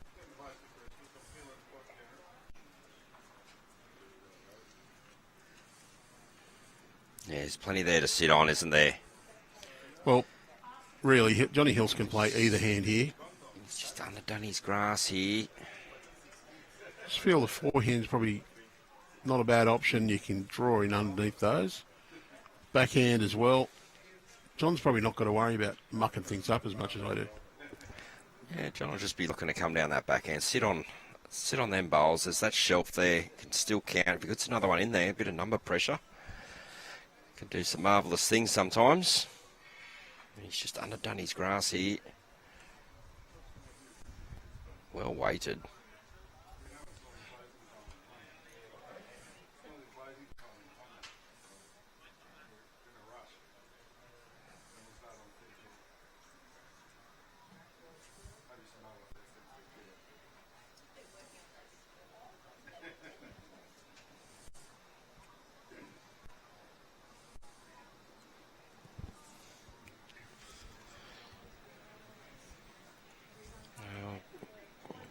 Yeah, there's plenty there to sit on, isn't there? Well, really, Johnny Hills can play either hand here. He's just underdone his grass here. Just feel the forehand's probably not a bad option. You can draw in underneath those. Backhand as well. John's probably not got to worry about mucking things up as much as I do. Yeah, John will just be looking to come down that backhand. Sit on them bowls. There's that shelf there. Can still count. If he gets another one in there, a bit of number pressure. Can do some marvellous things sometimes. He's just underdone his grass here. Well weighted.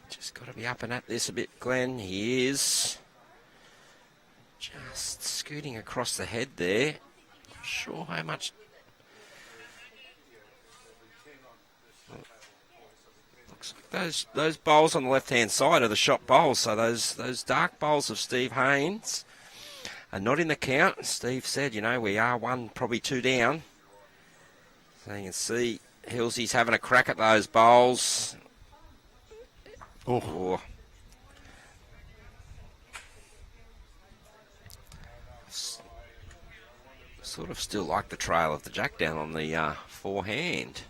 Just got to be up and at this a bit, Glenn. He is just scooting across the head there. Not sure how much. Looks like those bowls on the left-hand side are the shot bowls. So those dark bowls of Steve Haines are not in the count. Steve said, we are probably 2 down. So you can see Hillsy's having a crack at those bowls. Oh. Sort of still like the trail of the jack down on the forehand.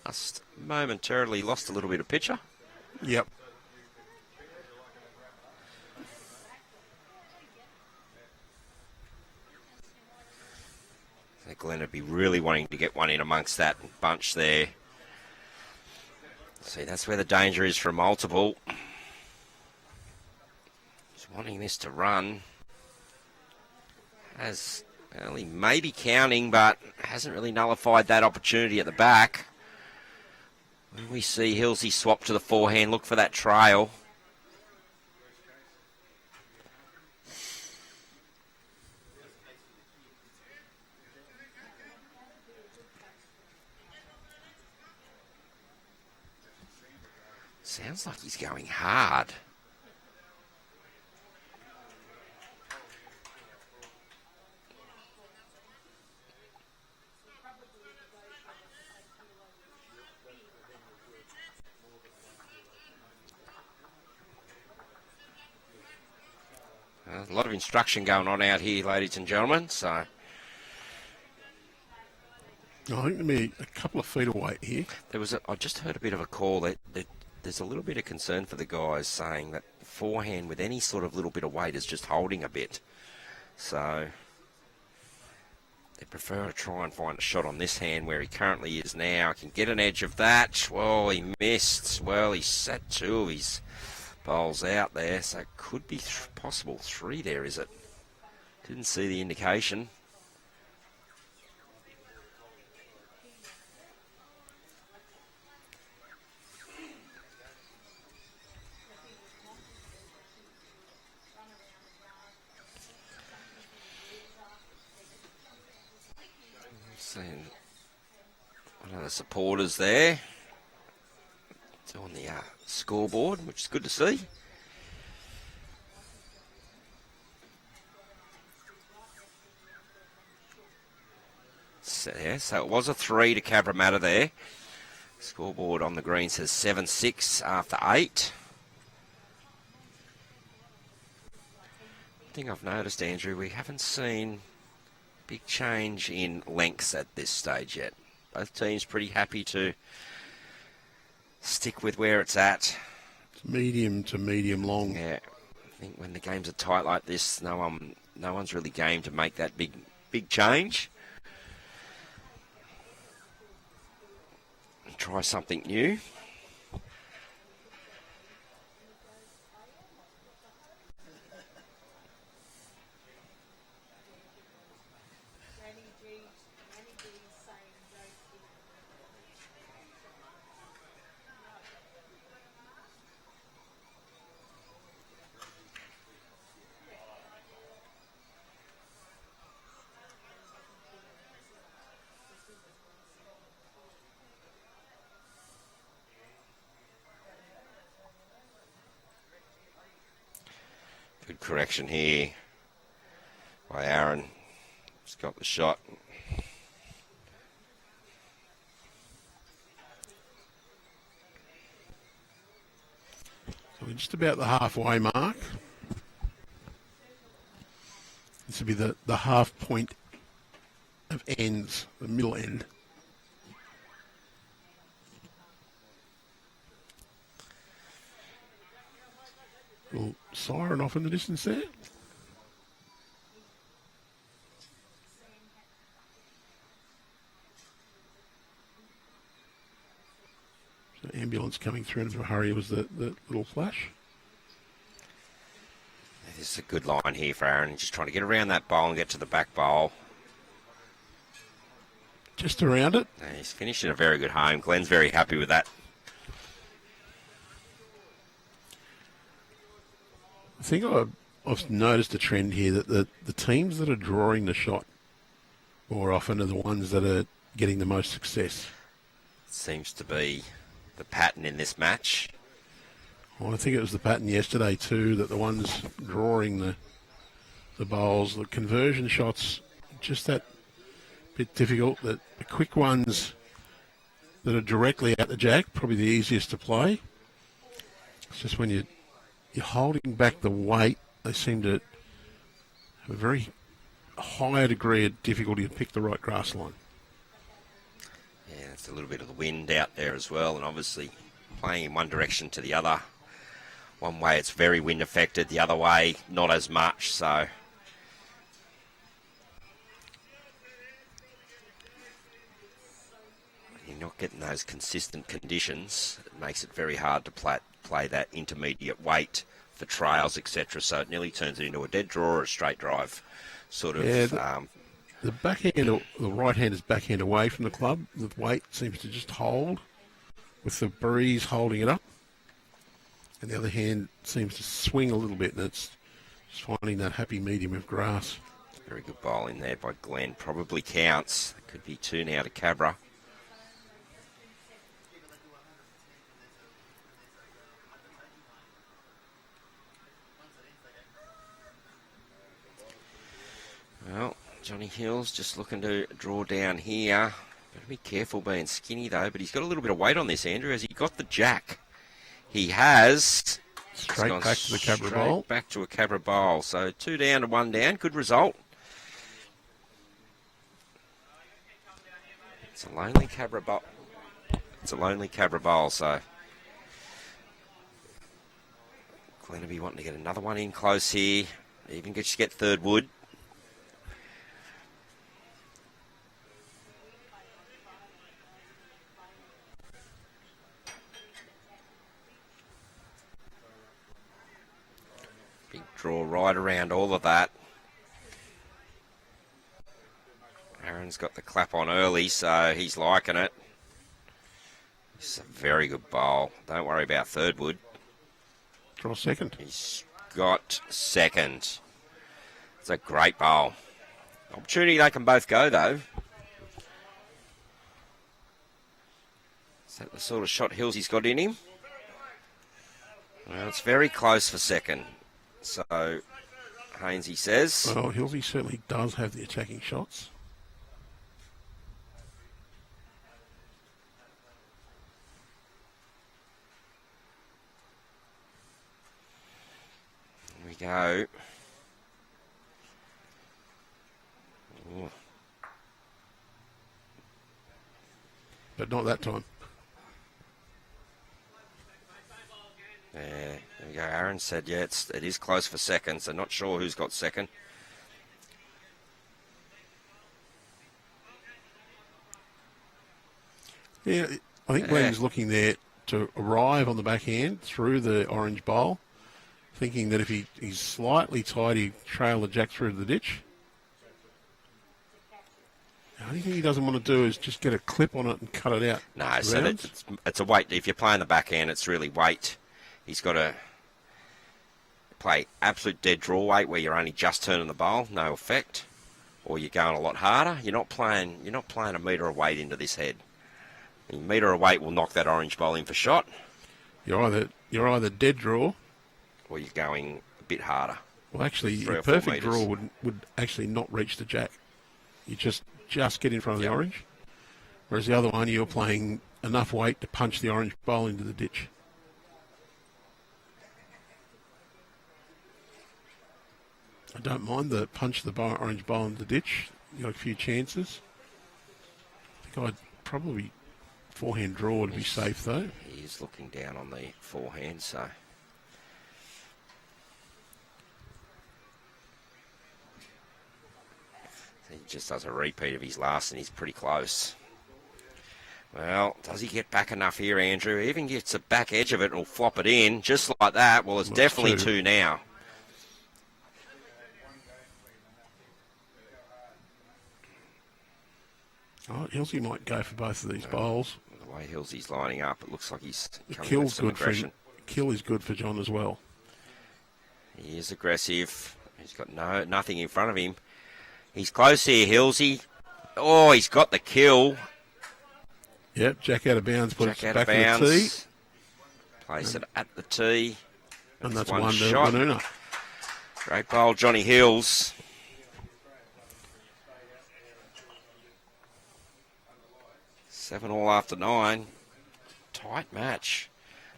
Just momentarily lost a little bit of picture. Yep. I think Glenn would be really wanting to get one in amongst that bunch there. See, that's where the danger is for a multiple. He's wanting this to run. He may be counting, but hasn't really nullified that opportunity at the back. When we see Hillsy swap to the forehand, look for that trail. Sounds like he's going hard. A lot of instruction going on out here, ladies and gentlemen. So I think there'll be a couple of feet away here. I just heard a bit of a call that there's a little bit of concern for the guys, saying that the forehand with any sort of little bit of weight is just holding a bit. So they prefer to try and find a shot on this hand where he currently is now. Can get an edge of that. Well, he missed. Well, he sat 2 of his bowls out there, so it could be possible 3 there, is it? Didn't see the indication. Seeing one of the supporters there. It's on the scoreboard, which is good to see. So it was a 3 to Cabra there. Scoreboard on the green says 7-6 after 8. One thing I've noticed, Andrew, we haven't seen big change in lengths at this stage yet. Both teams pretty happy to stick with where it's at. It's medium to medium long. Yeah, I think when the games are tight like this, no one's really game to make that big change. Try something new. Good correction here by Arron. He's got the shot. So we're just about the halfway mark. This will be the half point of ends, the middle end. Little siren off in the distance there. So ambulance coming through in a hurry was the little flash. This is a good line here for Arron. Just trying to get around that bowl and get to the back bowl. Just around it. And he's finished in a very good home. Glenn's very happy with that. I think I've noticed a trend here that the teams that are drawing the shot more often are the ones that are getting the most success. Seems to be the pattern in this match. Well, I think it was the pattern yesterday too, that the ones drawing the bowls, the conversion shots, just that bit difficult. That the quick ones that are directly at the jack, probably the easiest to play. It's just when you're holding back the weight, they seem to have a very higher degree of difficulty to pick the right grass line. Yeah, it's a little bit of the wind out there as well, and obviously playing in one direction to the other. One way it's very wind affected, the other way not as much, so you're not getting those consistent conditions. It makes it very hard to play that intermediate weight for trails, etc. So it nearly turns it into a dead draw or a straight drive sort of. Yeah, the backhand, the right hand is backhand away from the club. The weight seems to just hold with the breeze holding it up. And the other hand seems to swing a little bit, and it's just finding that happy medium of grass. Very good bowling there by Glenn. Probably counts. It could be 2 now to Cabra. Well, Johnny Hill's just looking to draw down here. Better be careful being skinny though, but he's got a little bit of weight on this, Andrew. Has he got the jack? He has. Straight gone back to the Cabra straight bowl. Back to a Cabra bowl. So 2 down to 1 down. Good result. It's a lonely Cabra bowl. It's a lonely Cabra bowl, so going to be wanting to get another one in close here. Even just get third wood. Big draw right around all of that. Arron's got the clap on early, so he's liking it. It's a very good bowl. Don't worry about third wood. Draw second. He's got second. It's a great bowl. Opportunity they can both go, though. Is that the sort of shot Hillsy's got in him? Well, it's very close for second. So, Haines, he says. Well, Hillsy certainly does have the attacking shots. Here we go. Ooh. But not that time. There we go. Arron said, yeah, it is close for second, so not sure who's got second. Yeah, I think Glenn's looking there to arrive on the backhand through the orange bowl, thinking that if he's slightly tight, he trail the jack through to the ditch. The only thing he doesn't want to do is just get a clip on it and cut it out. No, so it's a weight. If you're playing the backhand, it's really weight. He's got to play absolute dead draw weight where you're only just turning the bowl, no effect, or you're going a lot harder. You're not playing a metre of weight into this head. A metre of weight will knock that orange bowl in for shot. You're either dead draw, or you're going a bit harder. Well, actually, a 3 or 4 perfect metres. draw would actually not reach the jack. You just get in front of the orange. Whereas the other one, you're playing enough weight to punch the orange bowl into the ditch. I don't mind the punch the orange bowl into the ditch. You got a few chances. I think I'd probably forehand draw to be safe, though. He is looking down on the forehand, so... He just does a repeat of his last and he's pretty close. Well, does he get back enough here, Andrew? He even gets the back edge of it and will flop it in, just like that. Well, it's definitely two now. Oh, Hillsy might go for both of these bowls. The way Hillsy's lining up, it looks like he's coming Kill's with some good aggression. Kill is good for John as well. He is aggressive. He's got nothing in front of him. He's close here, Hillsy. Oh, he's got the kill. Yep, jack out of bounds, puts it back bounds. in the tee. Place it at the tee. And that's one one to shot. Woonona. Great bowl, Johnny Hills. Seven all after 9. Tight match.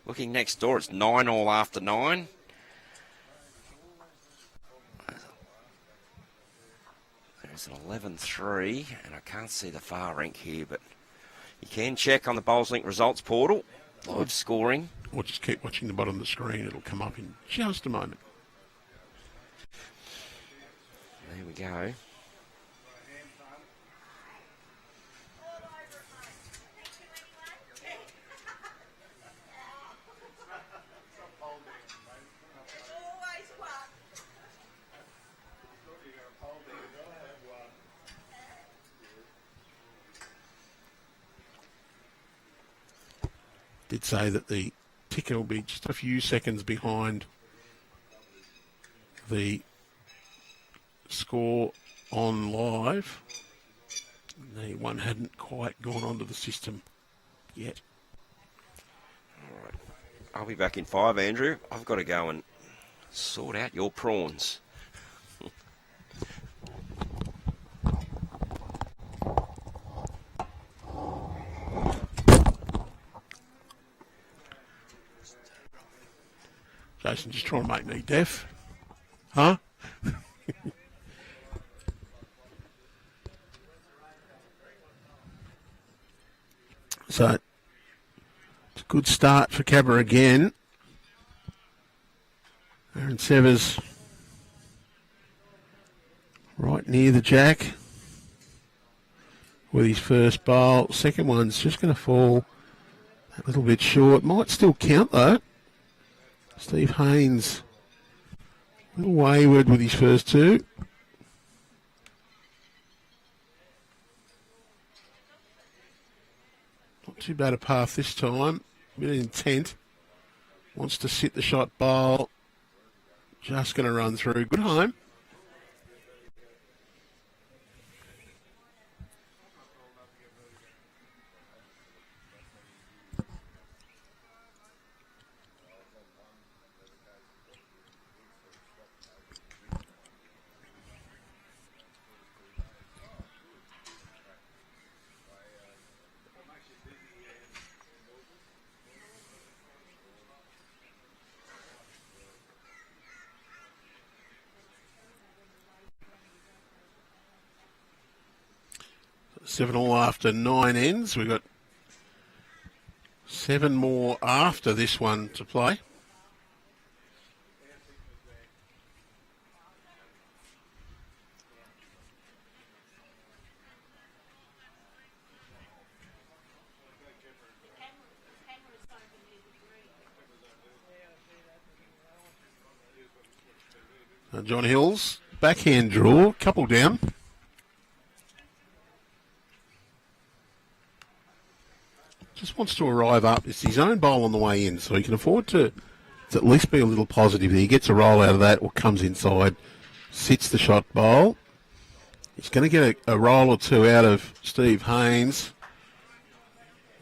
Looking next door, it's 9 all after 9. There's an 11-3, and I can't see the far rank here, but you can check on the Bowls Link results portal. Live scoring. Or just keep watching the bottom of the screen. It'll come up in just a moment. There we go. Did say that the ticket will be just a few seconds behind the score on live. The one hadn't quite gone onto the system yet. All right. I'll be back in 5, Andrew. I've got to go and sort out your prawns. Jason just trying to make me deaf. Huh? So, it's a good start for Cabra again. Arron Severs right near the jack with his first bowl. Second one's just going to fall a little bit short. Might still count though. Steve Haines a little wayward with his first two. Not too bad a path this time. A bit of intent. Wants to sit the shot bowl. Just going to run through. Good home. Seven all after 9 ends. We've got 7 more after this one to play. John Hills, backhand draw, couple down. Just wants to arrive up. It's his own bowl on the way in, so he can afford to at least be a little positive. He gets a roll out of that or comes inside, sits the shot bowl. He's going to get a roll or two out of Steve Haines.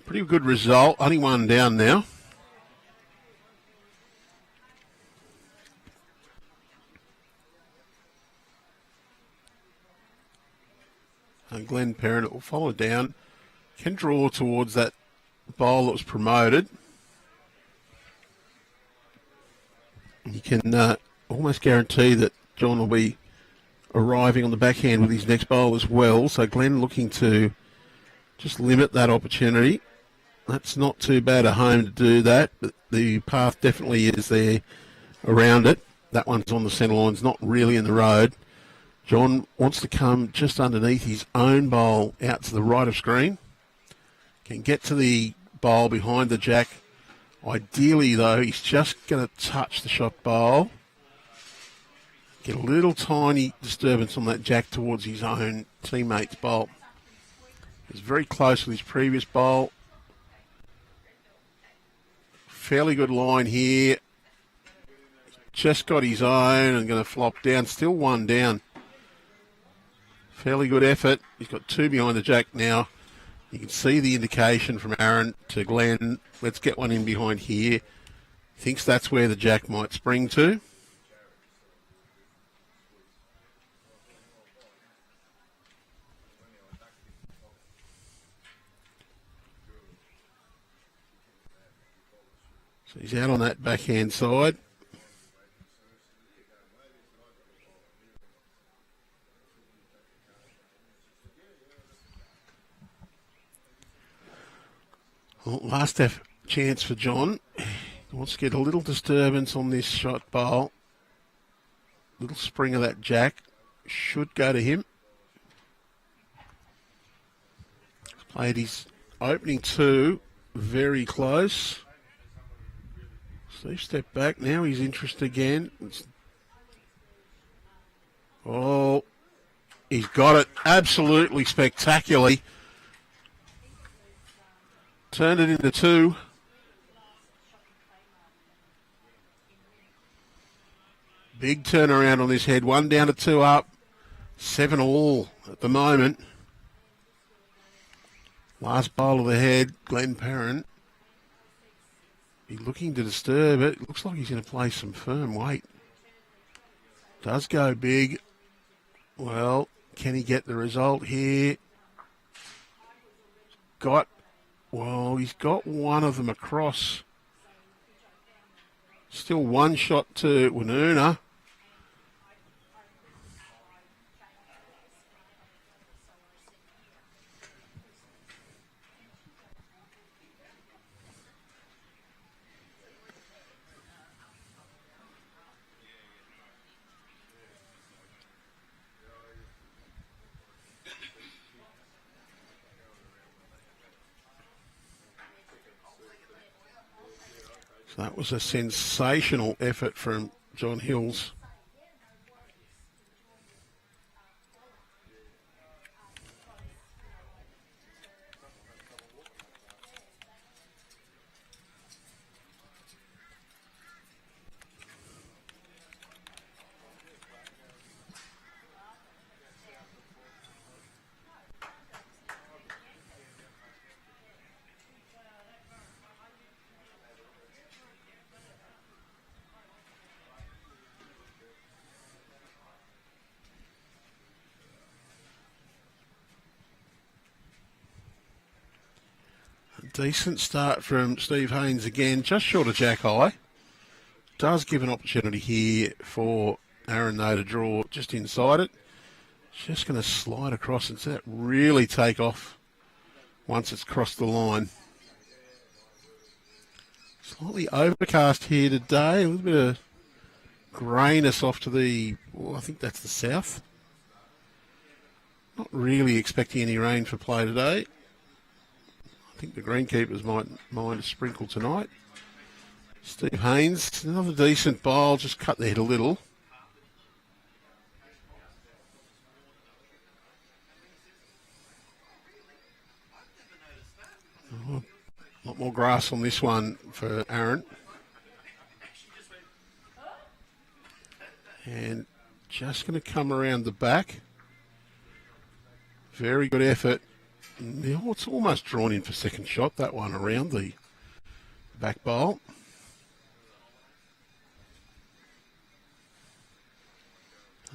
Pretty good result. Only one down now. And Glenn Perrin will follow down. Can draw towards that bowl that was promoted. You can almost guarantee that John will be arriving on the backhand with his next bowl as well. So Glenn looking to just limit that opportunity. That's not too bad a home to do that, but the path definitely is there around it. That one's on the centre line, it's not really in the road. John wants to come just underneath his own bowl out to the right of screen. Can get to the bowl behind the jack. Ideally, though, he's just going to touch the shot bowl. Get a little tiny disturbance on that jack towards his own teammate's bowl. He's very close with his previous bowl. Fairly good line here. Just got his own and going to flop down. Still one down. Fairly good effort. He's got 2 behind the jack now. You can see the indication from Arron to Glenn. Let's get one in behind here. Thinks that's where the jack might spring to. So he's out on that backhand side. Well, last chance for John. He wants to get a little disturbance on this shot bowl. Little spring of that jack should go to him. He's played his opening 2 very close. Steve stepped back. Now he's interested again. Oh, he's got it absolutely spectacularly. Turned it into 2. Big turnaround on this head. 1 down to 2 up. 7 all at the moment. Last bowl of the head, Glenn Perrin. He's looking to disturb it. Looks like he's going to play some firm weight. Does go big. Well, can he get the result here? Well, he's got one of them across. Still one shot to Woonona. So that was a sensational effort from John Hills. Decent start from Steve Haines again, just short of Jack High. Does give an opportunity here for Arron though to draw just inside it. Just going to slide across and see that really take off once it's crossed the line. Slightly overcast here today, a little bit of greyness off to the, well, I think that's the south. Not really expecting any rain for play today. I think the greenkeepers might mind a sprinkle tonight. Steve Haines, another decent bowl, just cut the head a little. Oh, a lot more grass on this one for Arron. And just going to come around the back. Very good effort. Oh, it's almost drawn in for second shot, that one around the back bowl.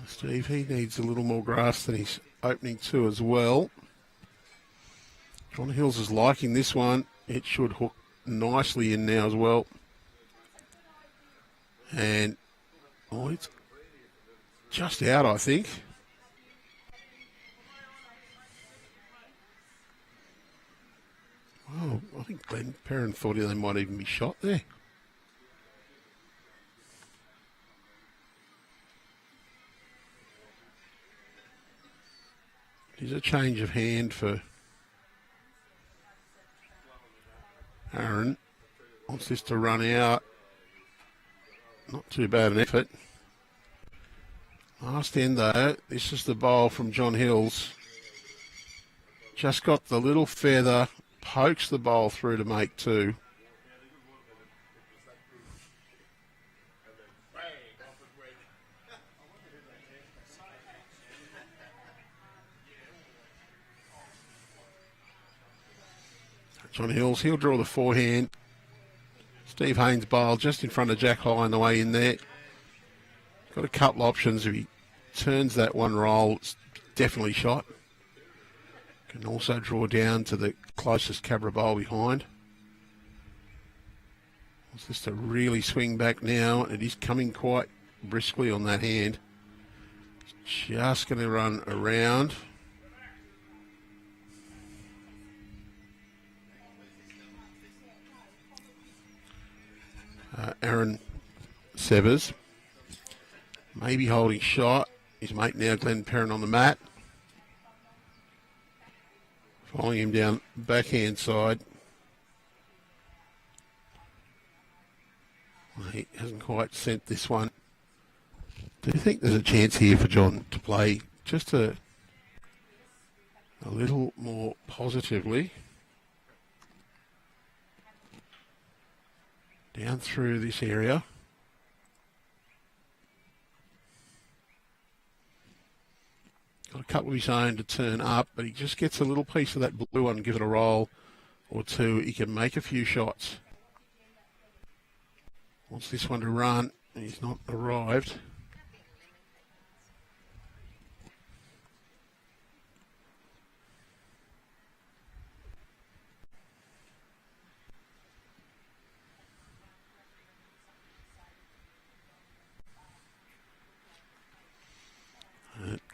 Steve, he needs a little more grass than he's opening to as well. John Hills is liking this one. It should hook nicely in now as well. And, oh, it's just out, I think. Oh, I think Perrin thought they might even be shot there. Here's a change of hand for Arron. Wants this to run out. Not too bad an effort. Last end though, this is the bowl from John Hills. Just got the little feather. Pokes the bowl through to make two. John Hills, he'll draw the forehand. Steve Haines bowl just in front of Jack High on the way in there. Got a couple options. If he turns that one roll, it's definitely shot. Can also draw down to the closest Cabra bowl behind. Wants this to really swing back now. It is coming quite briskly on that hand. Just going to run around. Arron severs. Maybe holding shot. His mate now, Glenn Perrin, on the mat. Following him down backhand side. Well, he hasn't quite sent this one. Do you think there's a chance here for John to play just a little more positively? Down through this area. Got a couple of his own to turn up, but he just gets a little piece of that blue one and give it a roll or two. He can make a few shots. Wants this one to run, and he's not arrived.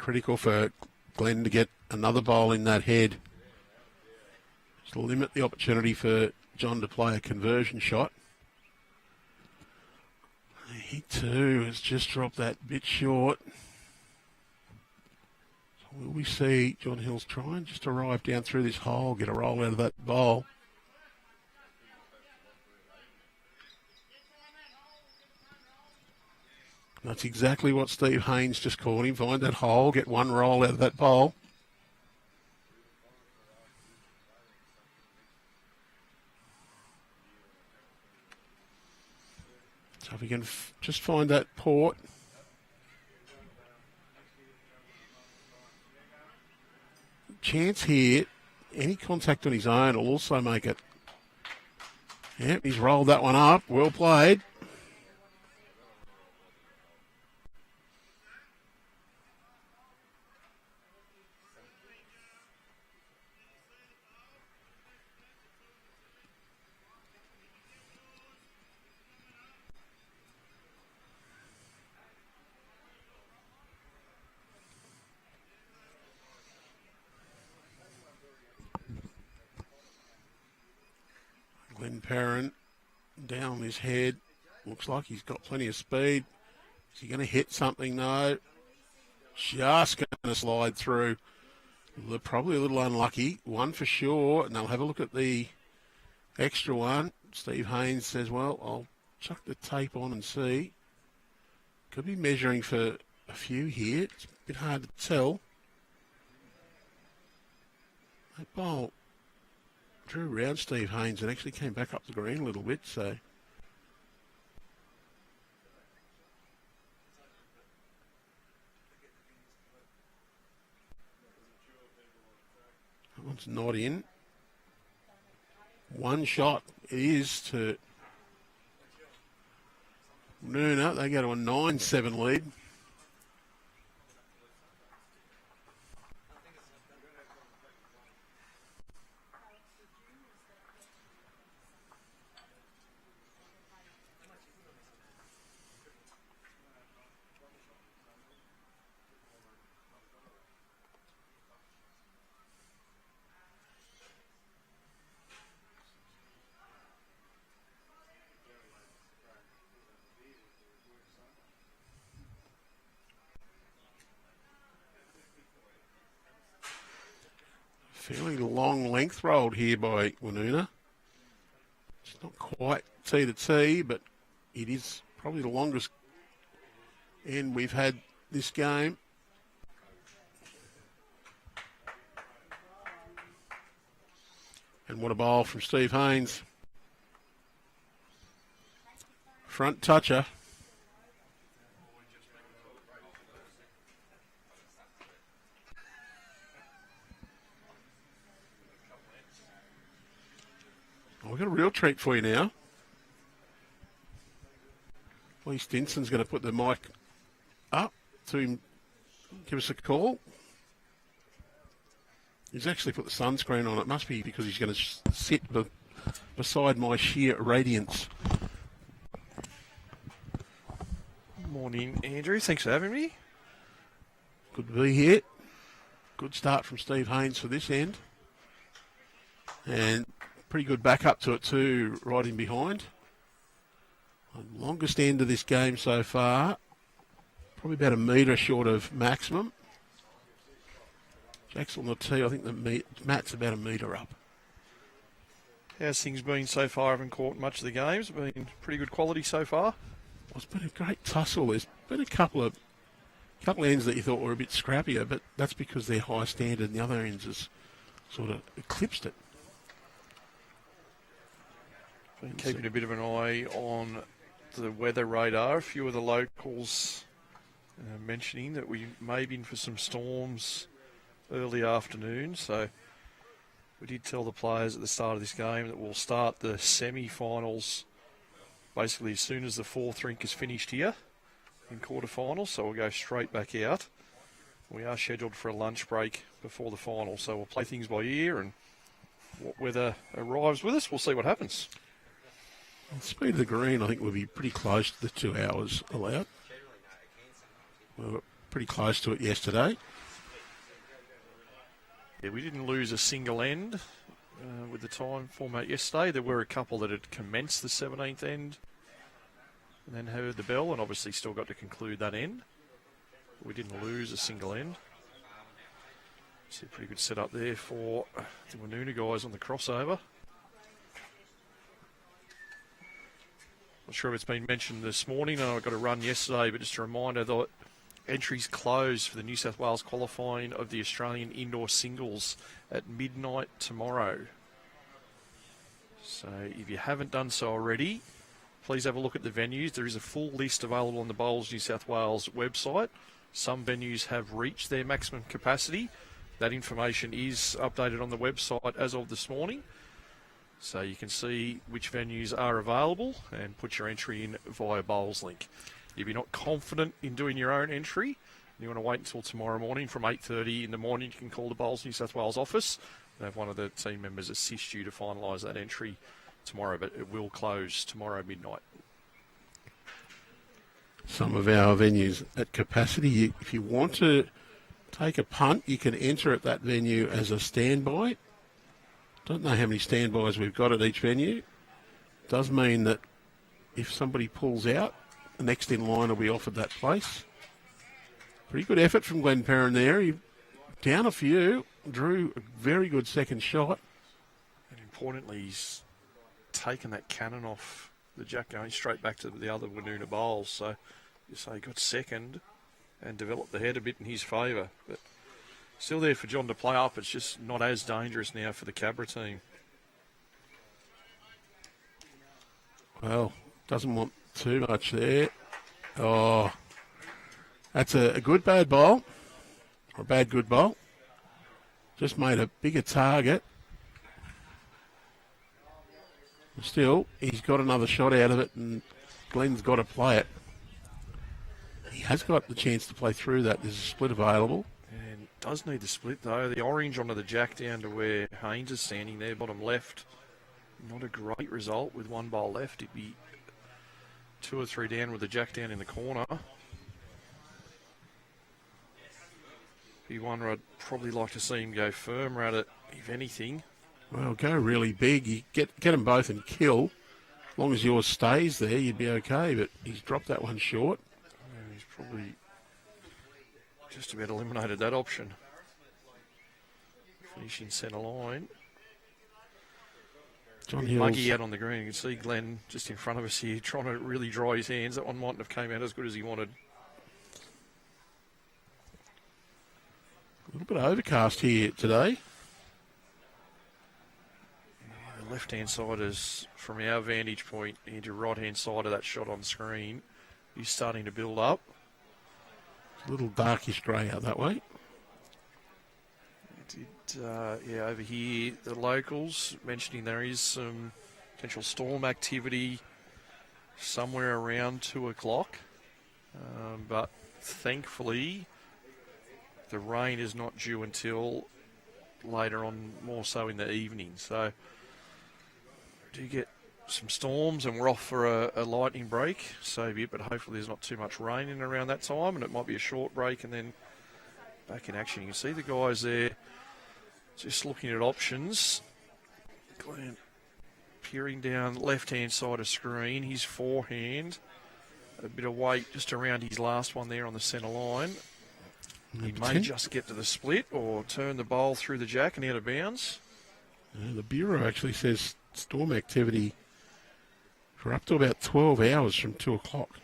critical for Glenn to get another bowl in that head. Just to limit the opportunity for John to play a conversion shot. He too has just dropped that bit short. So will we see John Hills try and just arrive down through this hole, get a roll out of that bowl? That's exactly what Steve Haines just called him. Find that hole, get one roll out of that bowl. So if we can just find that port. Chance here, any contact on his own will also make it. Yep, he's rolled that one up. Well played. Perrin down on his head. Looks like he's got plenty of speed. Is he going to hit something? No. Just going to slide through. Probably a little unlucky. One for sure. And they'll have a look at the extra one. Steve Haines says, well, I'll chuck the tape on and see. Could be measuring for a few here. It's a bit hard to tell. That bowl drew round Steve Haines and actually came back up the green a little bit, so. That one's not in. One shot it is to Woonona. They go to a 9-7 lead. Fairly long length rolled here by Woonona. It's not quite T to T, but it is probably the longest end we've had this game. And what a bowl from Steve Haines. Front toucher. We've got a real treat for you now. Lee Stinson's going to put the mic up to give us a call. He's actually put the sunscreen on. It must be because he's going to sit beside my sheer radiance. Morning, Andrew. Thanks for having me. Good to be here. Good start from Steve Haines for this end. And pretty good back up to it too, right in behind. The longest end of this game so far, probably about a metre short of maximum. Jack's on the tee, I think Matt's about a metre up. How's things been so far? I haven't caught much of the games. Been pretty good quality so far. Well, it's been a great tussle. There's been a couple of ends that you thought were a bit scrappier, but that's because they're high standard and the other ends has sort of eclipsed it. Been keeping a bit of an eye on the weather radar. A few of the locals mentioning that we may be in for some storms early afternoon. So we did tell the players at the start of this game that we'll start the semi-finals basically as soon as the fourth rink is finished here in quarterfinals. So we'll go straight back out. We are scheduled for a lunch break before the final. So we'll play things by ear, and what weather arrives with us, we'll see what happens. The speed of the green, I think, will be pretty close to the 2 hours allowed. We're pretty close to it yesterday. Yeah, we didn't lose a single end with the time format yesterday. There were a couple that had commenced the 17th end and then heard the bell and obviously still got to conclude that end. We didn't lose a single end. See a pretty good setup there for the Woonona guys on the crossover. Not sure if it's been mentioned this morning. I got a run yesterday, but just a reminder that entries close for the New South Wales qualifying of the Australian indoor singles at midnight tomorrow. So if you haven't done so already, please have a look at the venues. There is a full list available on the Bowls New South Wales website. Some venues have reached their maximum capacity. That information is updated on the website as of this morning. So you can see which venues are available and put your entry in via Bowls link. If you're not confident in doing your own entry, and you want to wait until tomorrow morning from 8:30 in the morning, you can call the Bowls New South Wales office and have one of the team members assist you to finalise that entry tomorrow, but it will close tomorrow midnight. Some of our venues at capacity, if you want to take a punt, you can enter at that venue as a standby. Don't know how many standbys we've got at each venue. Does mean that if somebody pulls out, the next in line will be offered that place. Pretty good effort from Glenn Perrin there. He down a few, drew a very good second shot. And importantly, he's taken that cannon off the jack going straight back to the other Woonona bowls. So you say he got second and developed the head a bit in his favour. But still there for John to play up. It's just not as dangerous now for the Cabra team. Well, doesn't want too much there. Oh, that's a good bad bowl, or a bad good bowl. Just made a bigger target. Still, he's got another shot out of it, and Glenn's got to play it. He has got the chance to play through that. There's a split available. And does need the split, though. The orange onto the jack down to where Haines is standing there, bottom left. Not a great result with one bowl left. It'd be 2 or 3 down with the jack down in the corner. Be one where I'd probably like to see him go firmer at it, if anything. Well, go really big. You get them both and kill. As long as yours stays there, you'd be okay. But he's dropped that one short. Yeah, he's probably just about eliminated that option. Finishing centre line. John Hills. Muggy out on the green. You can see Glenn just in front of us here trying to really dry his hands. That one mightn't have came out as good as he wanted. A little bit overcast here today. The left-hand side is, from our vantage point, into right-hand side of that shot on screen, he's starting to build up. A little darkish grey out that way. Over here, the locals mentioning there is some potential storm activity somewhere around 2 o'clock. But thankfully, the rain is not due until later on, more so in the evening. So, do get some storms and we're off for a lightning break, so be it, but hopefully there's not too much rain in around that time, and it might be a short break and then back in action. You can see the guys there just looking at options. Glenn peering down left-hand side of screen, his forehand, a bit of weight just around his last one there on the centre line. He may just get to the split or turn the bowl through the jack and out of bounds. The Bureau actually says storm activity for up to about 12 hours from 2 o'clock.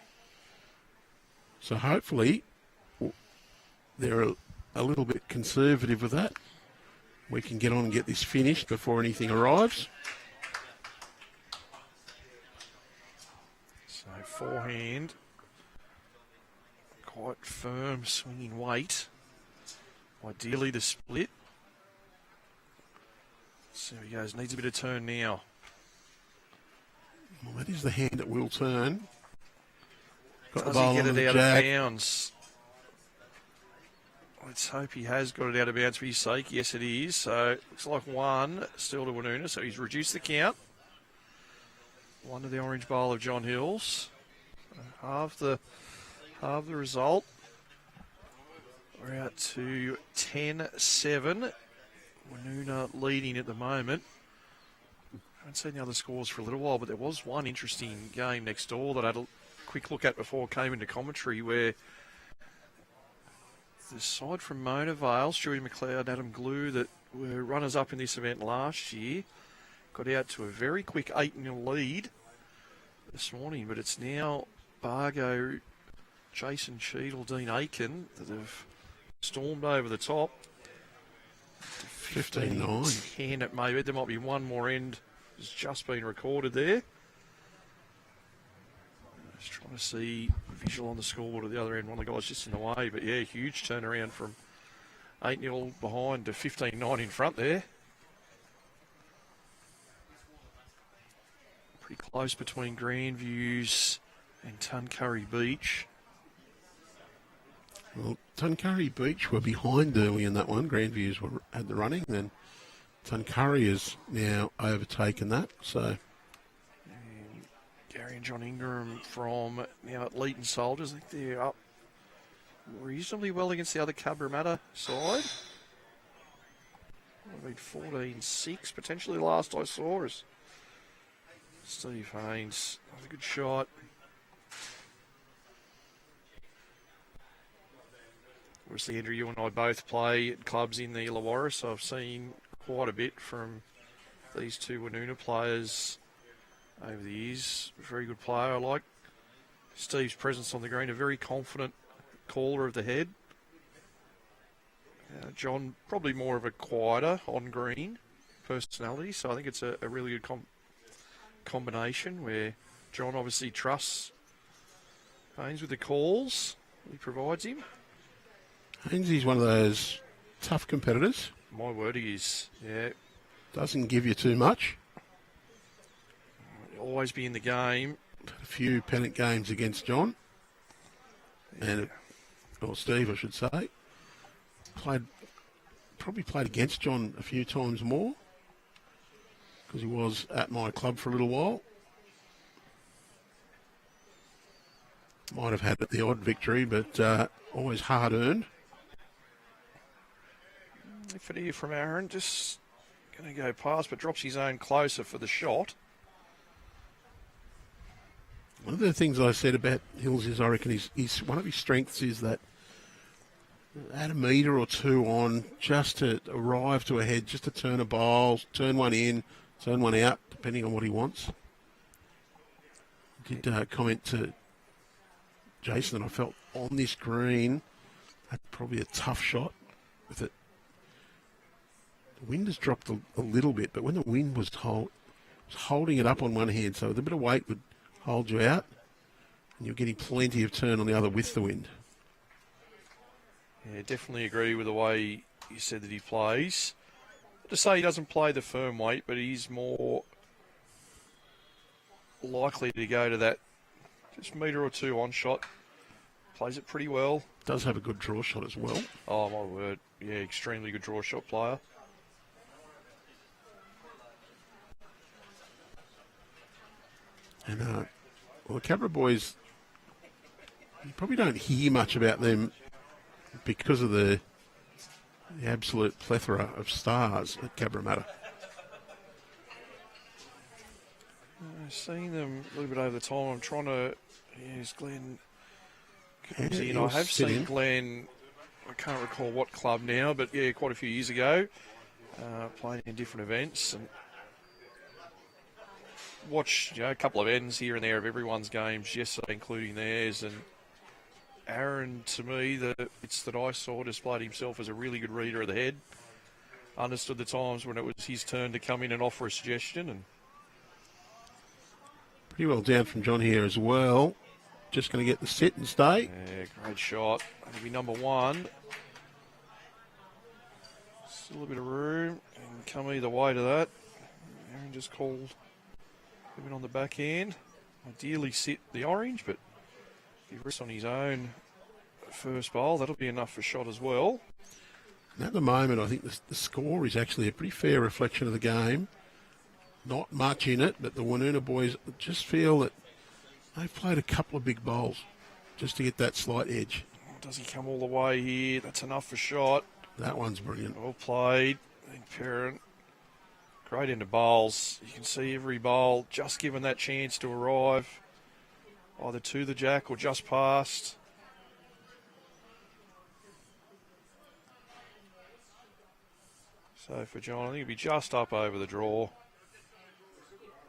So hopefully they're a little bit conservative with that. We can get on and get this finished before anything arrives. So forehand, quite firm swinging weight. Ideally the split. So he goes, needs a bit of turn now. Well, that is the hand that will turn. Got Does the ball he get on it the out jack. of bounds? Let's hope he has got it out of bounds for his sake. Yes, it is. So looks like one still to Woonona. So he's reduced the count. One to the orange bowl of John Hills. Half the result. We're out to 10-7. Woonona leading at the moment. I haven't seen the other scores for a little while, but there was one interesting game next door that I had a quick look at before I came into commentary where the side from Mona Vale, Stewie McLeod, Adam Glue, that were runners-up in this event last year, got out to a very quick 8-0 lead this morning, but it's now Bargo, Jason Cheadle, Dean Aiken that have stormed over the top. 15-9. It may be. There might be one more end that's just been recorded there. Just trying to see visual on the scoreboard at the other end. One of the guys just in the way, but yeah, huge turnaround from 8-0 behind to 15-9 in front there. Pretty close between Grandviews and Tuncurry Beach. Well, Tuncurry Beach were behind early in that one. Grandviews had the running, then Tuncurry has now overtaken that. So And Gary and John Ingram from now at Leeton Soldiers. I think they're up reasonably well against the other Cabra side. Might have been 14-6 potentially last I saw. As Steve Haines, that was a good shot. Obviously, Andrew, you and I both play at clubs in the Illawarra, so I've seen quite a bit from these two Woonona players over the years. Very good player. I like Steve's presence on the green, a very confident caller of the head. John, probably more of a quieter on green personality, so I think it's a really good combination where John obviously trusts Haines with the calls he provides him. Hainesy's one of those tough competitors. My word, he is. Yeah. Doesn't give you too much. Always be in the game. A few pennant games against John. Yeah. Or Steve, I should say. Probably played against John a few times more. Because he was at my club for a little while. Might have had the odd victory, but always hard-earned. If it here from Arron, just going to go past, but drops his own closer for the shot. One of the things I said about Hills is I reckon one of his strengths is that add a metre or two on just to arrive to a head, just to turn a bowl, turn one in, turn one out, depending on what he wants. I did comment to Jason that I felt on this green, that's probably a tough shot with it. The wind has dropped a little bit, but when the wind was holding it up on one hand, so with a bit of weight would hold you out, and you're getting plenty of turn on the other with the wind. Yeah, definitely agree with the way you said that he plays. Not to say he doesn't play the firm weight, but he's more likely to go to that just metre or two on shot. Plays it pretty well. Does have a good draw shot as well. Oh, my word. Yeah, extremely good draw shot player. And, well, the Cabra boys, you probably don't hear much about them because of the absolute plethora of stars at Cabramatta. I've seen them a little bit over the time. I'm trying to... Yes, Glenn comes in. I have seen Glenn, I can't recall what club now, but yeah, quite a few years ago, playing in different events. And watched a couple of ends here and there of everyone's games yesterday, including theirs. And Arron, to me, the bits that I saw, displayed himself as a really good reader of the head. Understood the times when it was his turn to come in and offer a suggestion. And pretty well down from John here as well. Just going to get the sit and stay. Yeah, great shot. That'll be number one. Still a bit of room. And come either way to that. Arron just called even on the backhand. Ideally sit the orange, but if he rests on his own first bowl, that'll be enough for shot as well. And at the moment, I think the score is actually a pretty fair reflection of the game. Not much in it, but the Woonona boys just feel that they've played a couple of big bowls just to get that slight edge. Does he come all the way here? That's enough for shot. That one's brilliant. Well played. And Perrin. Great into bowls. You can see every bowl just given that chance to arrive. Either to the jack or just past. So for John, I think he'll be just up over the draw.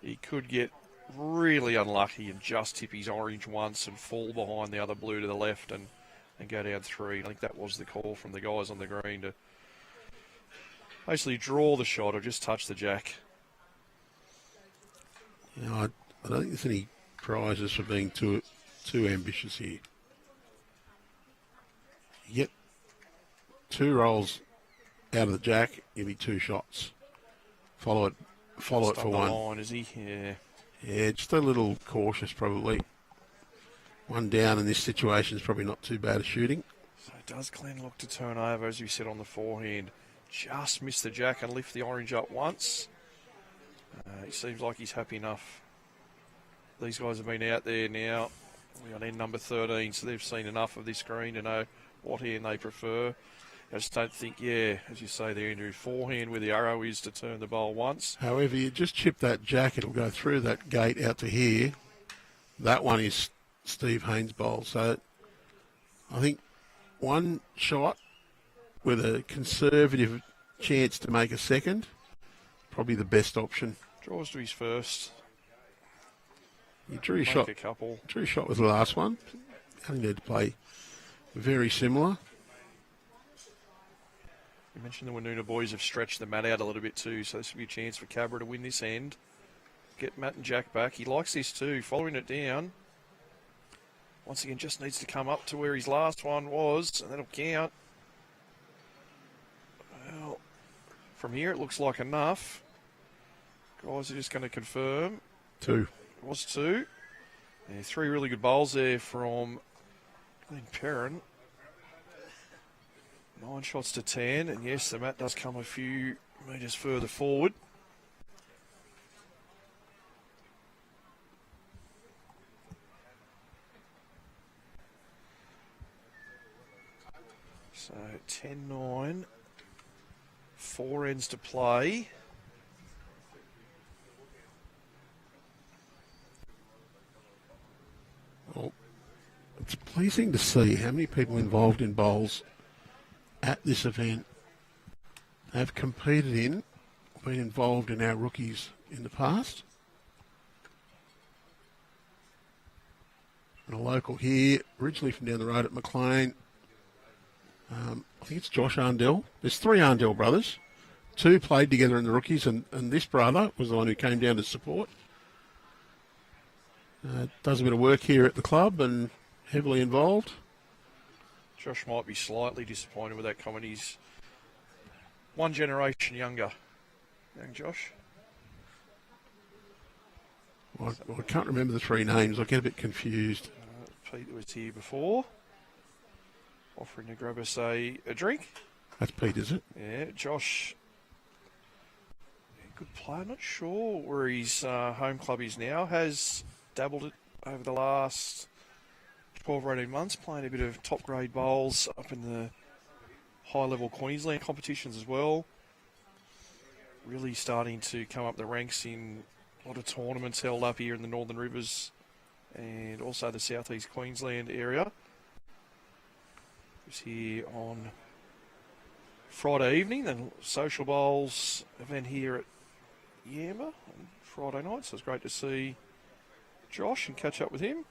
He could get really unlucky and just tip his orange once and fall behind the other blue to the left and go down 3. I think that was the call from the guys on the green to basically draw the shot or just touch the jack. You know, I don't think there's any prizes for being too ambitious here. You get 2 rolls out of the jack, you'll be 2 shots. Follow it for one. Line, is he? Yeah. Yeah, just a little cautious probably. 1 down in this situation is probably not too bad a shooting. So does Glenn look to turn over, as we said on the forehand? Just miss the jack and lift the orange up once. He seems like he's happy enough. These guys have been out there now. We're on end number 13, so they've seen enough of this green to know what hand they prefer. I just don't think, as you say there, Andrew, forehand where the arrow is to turn the bowl once. However, you just chip that jack, it'll go through that gate out to here. That one is Steve Haines' bowl. So I think 1 shot with a conservative chance to make a second, probably the best option. Draws to his first. You drew your Make shot. a couple. Drew your shot with the last one. Only need to play very similar. You mentioned the Woonona boys have stretched the mat out a little bit too, so this will be a chance for Cabra to win this end. Get Matt and Jack back. He likes this too, following it down. Once again, just needs to come up to where his last one was, and that'll count. Well, from here it looks like enough. Guys are just going to confirm. 2. It was 2. And 3 really good bowls there from Glenn Perrin. 9 shots to 10, and yes, the mat does come a few metres further forward. So 10-9, 4 ends to play. Well, it's pleasing to see how many people involved in bowls at this event have competed in, been involved in our rookies in the past. And a local here, originally from down the road at Maclean. I think it's Josh Arndell. There's 3 Arndell brothers. 2 played together in the rookies, and this brother was the one who came down to support. Does a bit of work here at the club and heavily involved. Josh might be slightly disappointed with that comment. He's 1 generation younger. Young Josh. Well, I can't remember the 3 names. I get a bit confused. Pete was here before. Offering to grab us a drink. That's Pete, is it? Yeah, Josh. Good player. Not sure where his home club is now. Has dabbled it over the last 12 or 18 months, playing a bit of top grade bowls up in the high level Queensland competitions as well. Really starting to come up the ranks in a lot of tournaments held up here in the Northern Rivers and also the southeast Queensland area. He was here on Friday evening, then social bowls event here at Yamba on Friday night, so it's great to see Josh and catch up with him.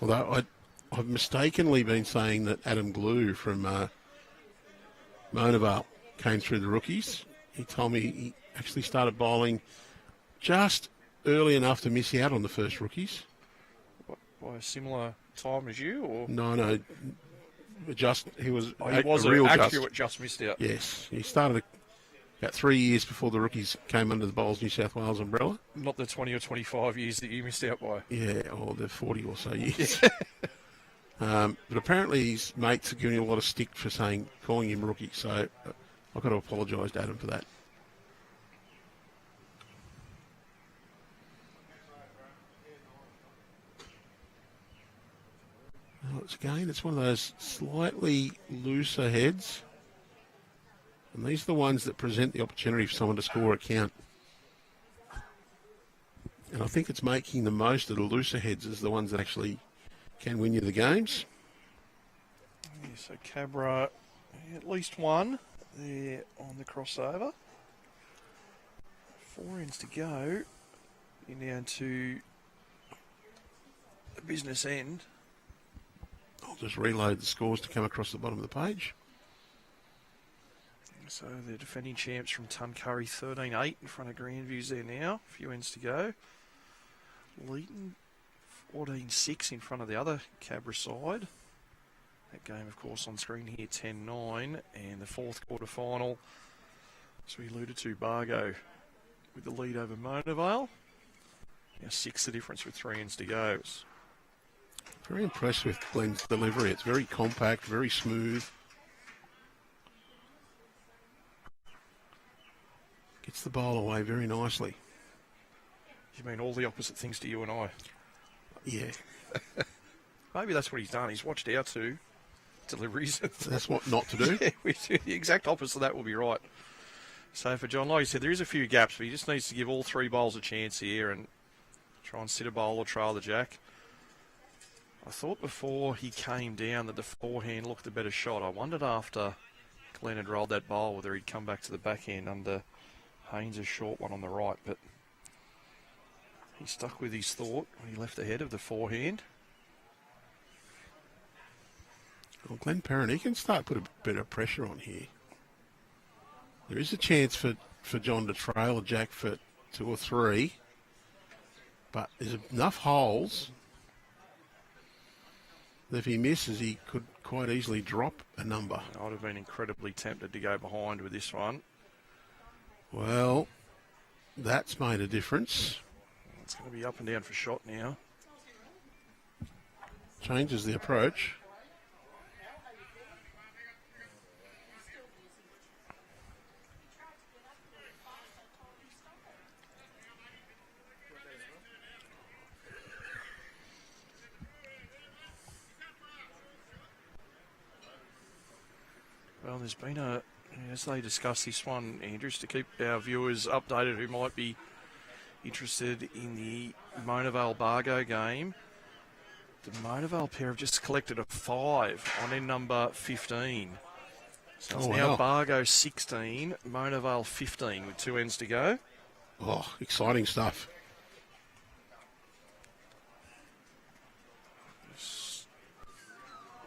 Although I've mistakenly been saying that Adam Glue from Monavale came through the rookies. He told me he actually started bowling just early enough to miss out on the first rookies. What, by a similar time as you, or No, just he was he was a real accurate, just missed out. Yes, he started about 3 years before the rookies came under the Bowls New South Wales umbrella. Not the 20 or 25 years that you missed out by. Yeah, or the 40 or so years. But apparently his mates are giving him a lot of stick for calling him rookie, so I've got to apologise to Adam for that. It's one of those slightly looser heads. And these are the ones that present the opportunity for someone to score a count. And I think it's making the most of the looser heads as the ones that actually can win you the games. Yeah, so Cabra, at least one there on the crossover. 4 ends to go. You're down to the business end. I'll just reload the scores to come across the bottom of the page. So the defending champs from Tuncurry 13-8 in front of Grandview's there now. A few ends to go. Leeton 14-6 in front of the other Cabra side. That game, of course, on screen here 10-9. And the fourth quarter final, as we alluded to, Bargo with the lead over Mona Vale. Now 6 the difference with 3 ends to go. Very impressed with Glenn's delivery. It's very compact, very smooth. Gets the bowl away very nicely. You mean all the opposite things to you and I? Yeah. Maybe that's what he's done. He's watched our 2 deliveries. That's what not to do. Yeah, we do. The exact opposite of that will be right. So for John, like you said, there is a few gaps, but he just needs to give all 3 bowls a chance here and try and sit a bowl or trail the jack. I thought before he came down that the forehand looked a better shot. I wondered after Glenn had rolled that bowl whether he'd come back to the backhand under Haines' short one on the right, but he stuck with his thought when he left the head of the forehand. Well, Glenn Perrin, he can start put a bit of pressure on here. There is a chance for John to trail a jack for 2 or 3, but there's enough holes that if he misses, he could quite easily drop a number. I'd have been incredibly tempted to go behind with this one. Well, that's made a difference. It's going to be up and down for shot now. Changes the approach. Well, there's been as they discuss this one, Andrew, just to keep our viewers updated who might be interested in the Mona Vale Bargo game, the Mona Vale pair have just collected a 5 on end number 15. So it's now Bargo 16, Mona Vale 15 with 2 ends to go. Oh, exciting stuff.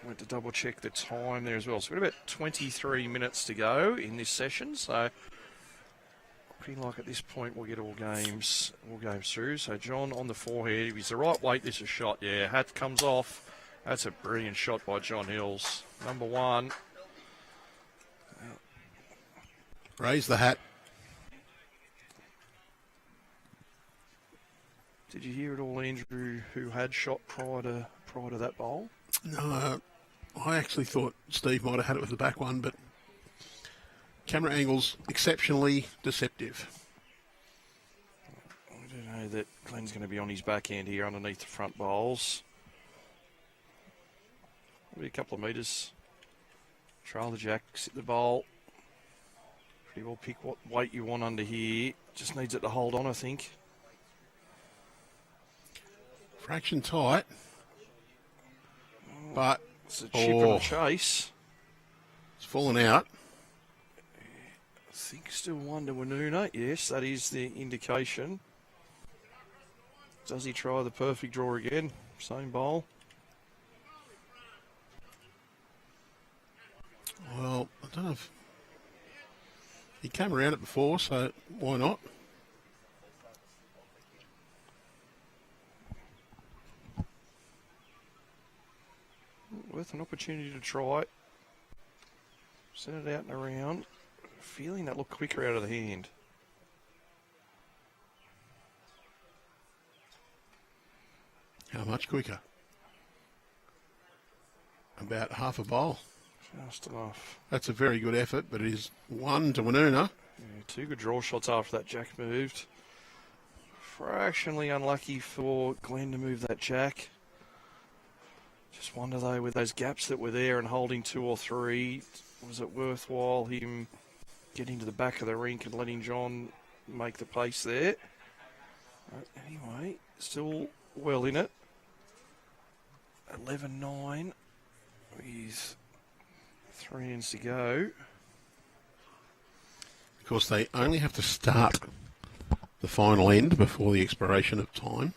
Went to double check the time there as well. So we've got about 23 minutes to go in this session. So looking like at this point we'll get all games through. So John on the forehead. If he's the right weight, this is a shot. Yeah, hat comes off. That's a brilliant shot by John Hills. Number 1. Raise the hat. Did you hear it all, Andrew, who had shot prior to that bowl? No, I actually thought Steve might have had it with the back one, but camera angles exceptionally deceptive. I don't know that Glenn's going to be on his backhand here underneath the front bowls. Maybe a couple of metres. Trail the jack, sit the bowl. Pretty well pick what weight you want under here. Just needs it to hold on, I think. Fraction tight. But it's a chip and a chase. It's fallen out. I think still 1 to Woonona. Yes, that is the indication. Does he try the perfect draw again? Same bowl. Well, I don't know if he came around it before, so why not? Worth an opportunity to try it. Send it out and around. Feeling that look quicker out of the hand. How much quicker? About half a bowl. Just enough. That's a very good effort, but it is 1 to Woonona. Yeah, 2 good draw shots after that jack moved. Fractionally unlucky for Glenn to move that jack. Just wonder, though, with those gaps that were there and holding 2 or 3, was it worthwhile him getting to the back of the rink and letting John make the pace there? Anyway, still well in it. 11-9 with 3 ends to go. Of course, they only have to start the final end before the expiration of time.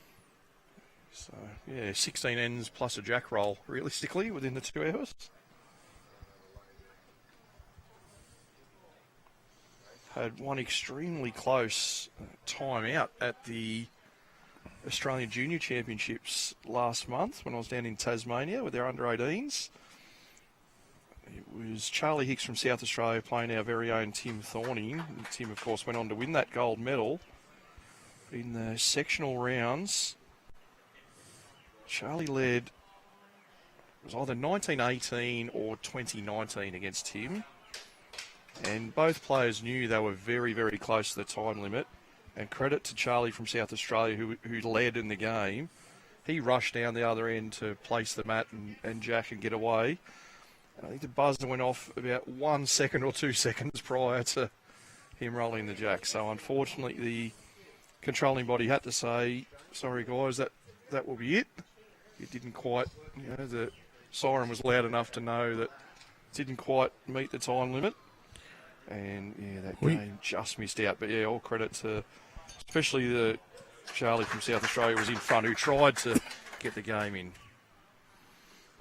So, yeah, 16 ends plus a jack roll, realistically, within the 2 hours. Had one extremely close time out at the Australian Junior Championships last month when I was down in Tasmania with their under-18s. It was Charlie Hicks from South Australia playing our very own Tim Thorning. And Tim, of course, went on to win that gold medal. In the sectional rounds, Charlie led, it was either 1918 or 2019 against Tim. And both players knew they were very, very close to the time limit. And credit to Charlie from South Australia, who led in the game. He rushed down the other end to place the mat and jack and get away. And I think the buzzer went off about 1 second or 2 seconds prior to him rolling the jack. So unfortunately, the controlling body had to say, sorry guys, that will be it. It didn't quite, the siren was loud enough to know that it didn't quite meet the time limit. And, yeah, that game just missed out. But, yeah, all credit to especially the Charlie from South Australia was in front who tried to get the game in.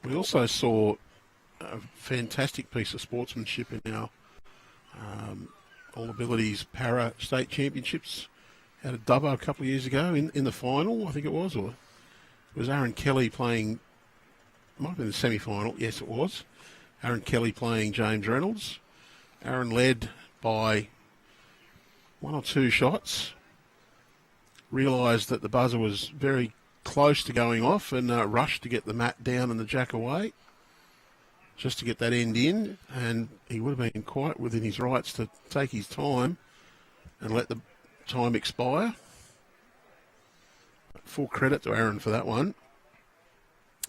We also saw a fantastic piece of sportsmanship in our All Abilities Para State Championships. Had a dubbo a couple of years ago in the final, I think it was, or it was Arron Kelly playing, might have been the semi-final, yes it was. Arron Kelly playing James Reynolds. Arron led by 1 or 2 shots, realised that the buzzer was very close to going off and rushed to get the mat down and the jack away just to get that end in, and he would have been quite within his rights to take his time and let the time expire. Full credit to Arron for that one,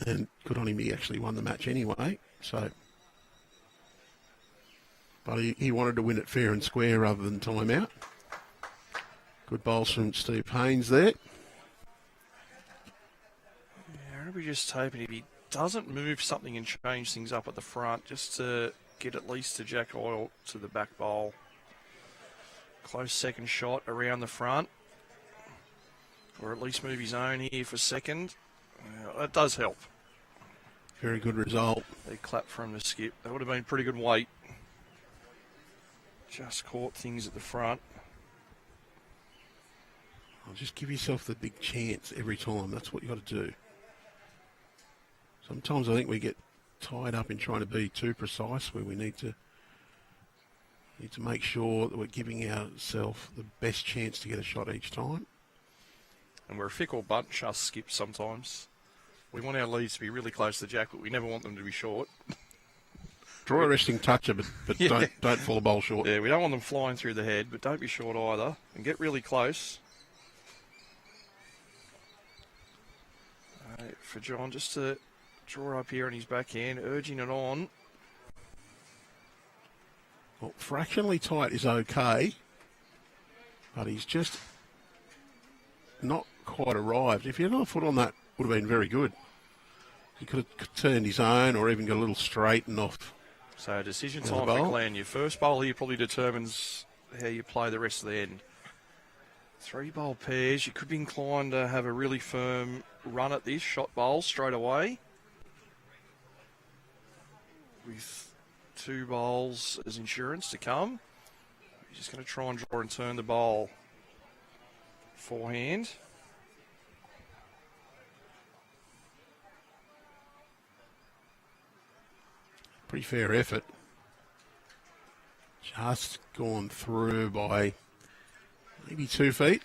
and good on him, he actually won the match anyway. So, but he wanted to win it fair and square rather than time out. Good bowls from Steve Haines there. Yeah, I'll be just hoping if he doesn't move something and change things up at the front, just to get at least a jack oil to the back bowl. Close second shot around the front, or at least move his own here for second. That does help. Very good result. They clap from the skip. That would have been pretty good weight. Just caught things at the front. I'll just give yourself the big chance every time. That's what you got to do. Sometimes I think we get tied up in trying to be too precise, where we need to make sure that we're giving ourselves the best chance to get a shot each time. And we're a fickle bunch, us skips sometimes. We want our leads to be really close to the jack, but we never want them to be short. Draw a resting toucher, but Yeah. don't fall a bowl short. Yeah, we don't want them flying through the head, but don't be short either. And get really close. For John, just to draw up here on his backhand, urging it on. Well, fractionally tight is okay, but he's just not quite arrived. If he had another foot on that, would have been very good. He could have turned his own or even got a little straight and off. So decision the time for bowl. Glenn. Your first bowl here probably determines how you play the rest of the end. 3 bowl pairs. You could be inclined to have a really firm run at this shot bowl straight away, with 2 bowls as insurance to come. You're just going to try and draw and turn the bowl forehand. Pretty fair effort. Just gone through by maybe 2 feet.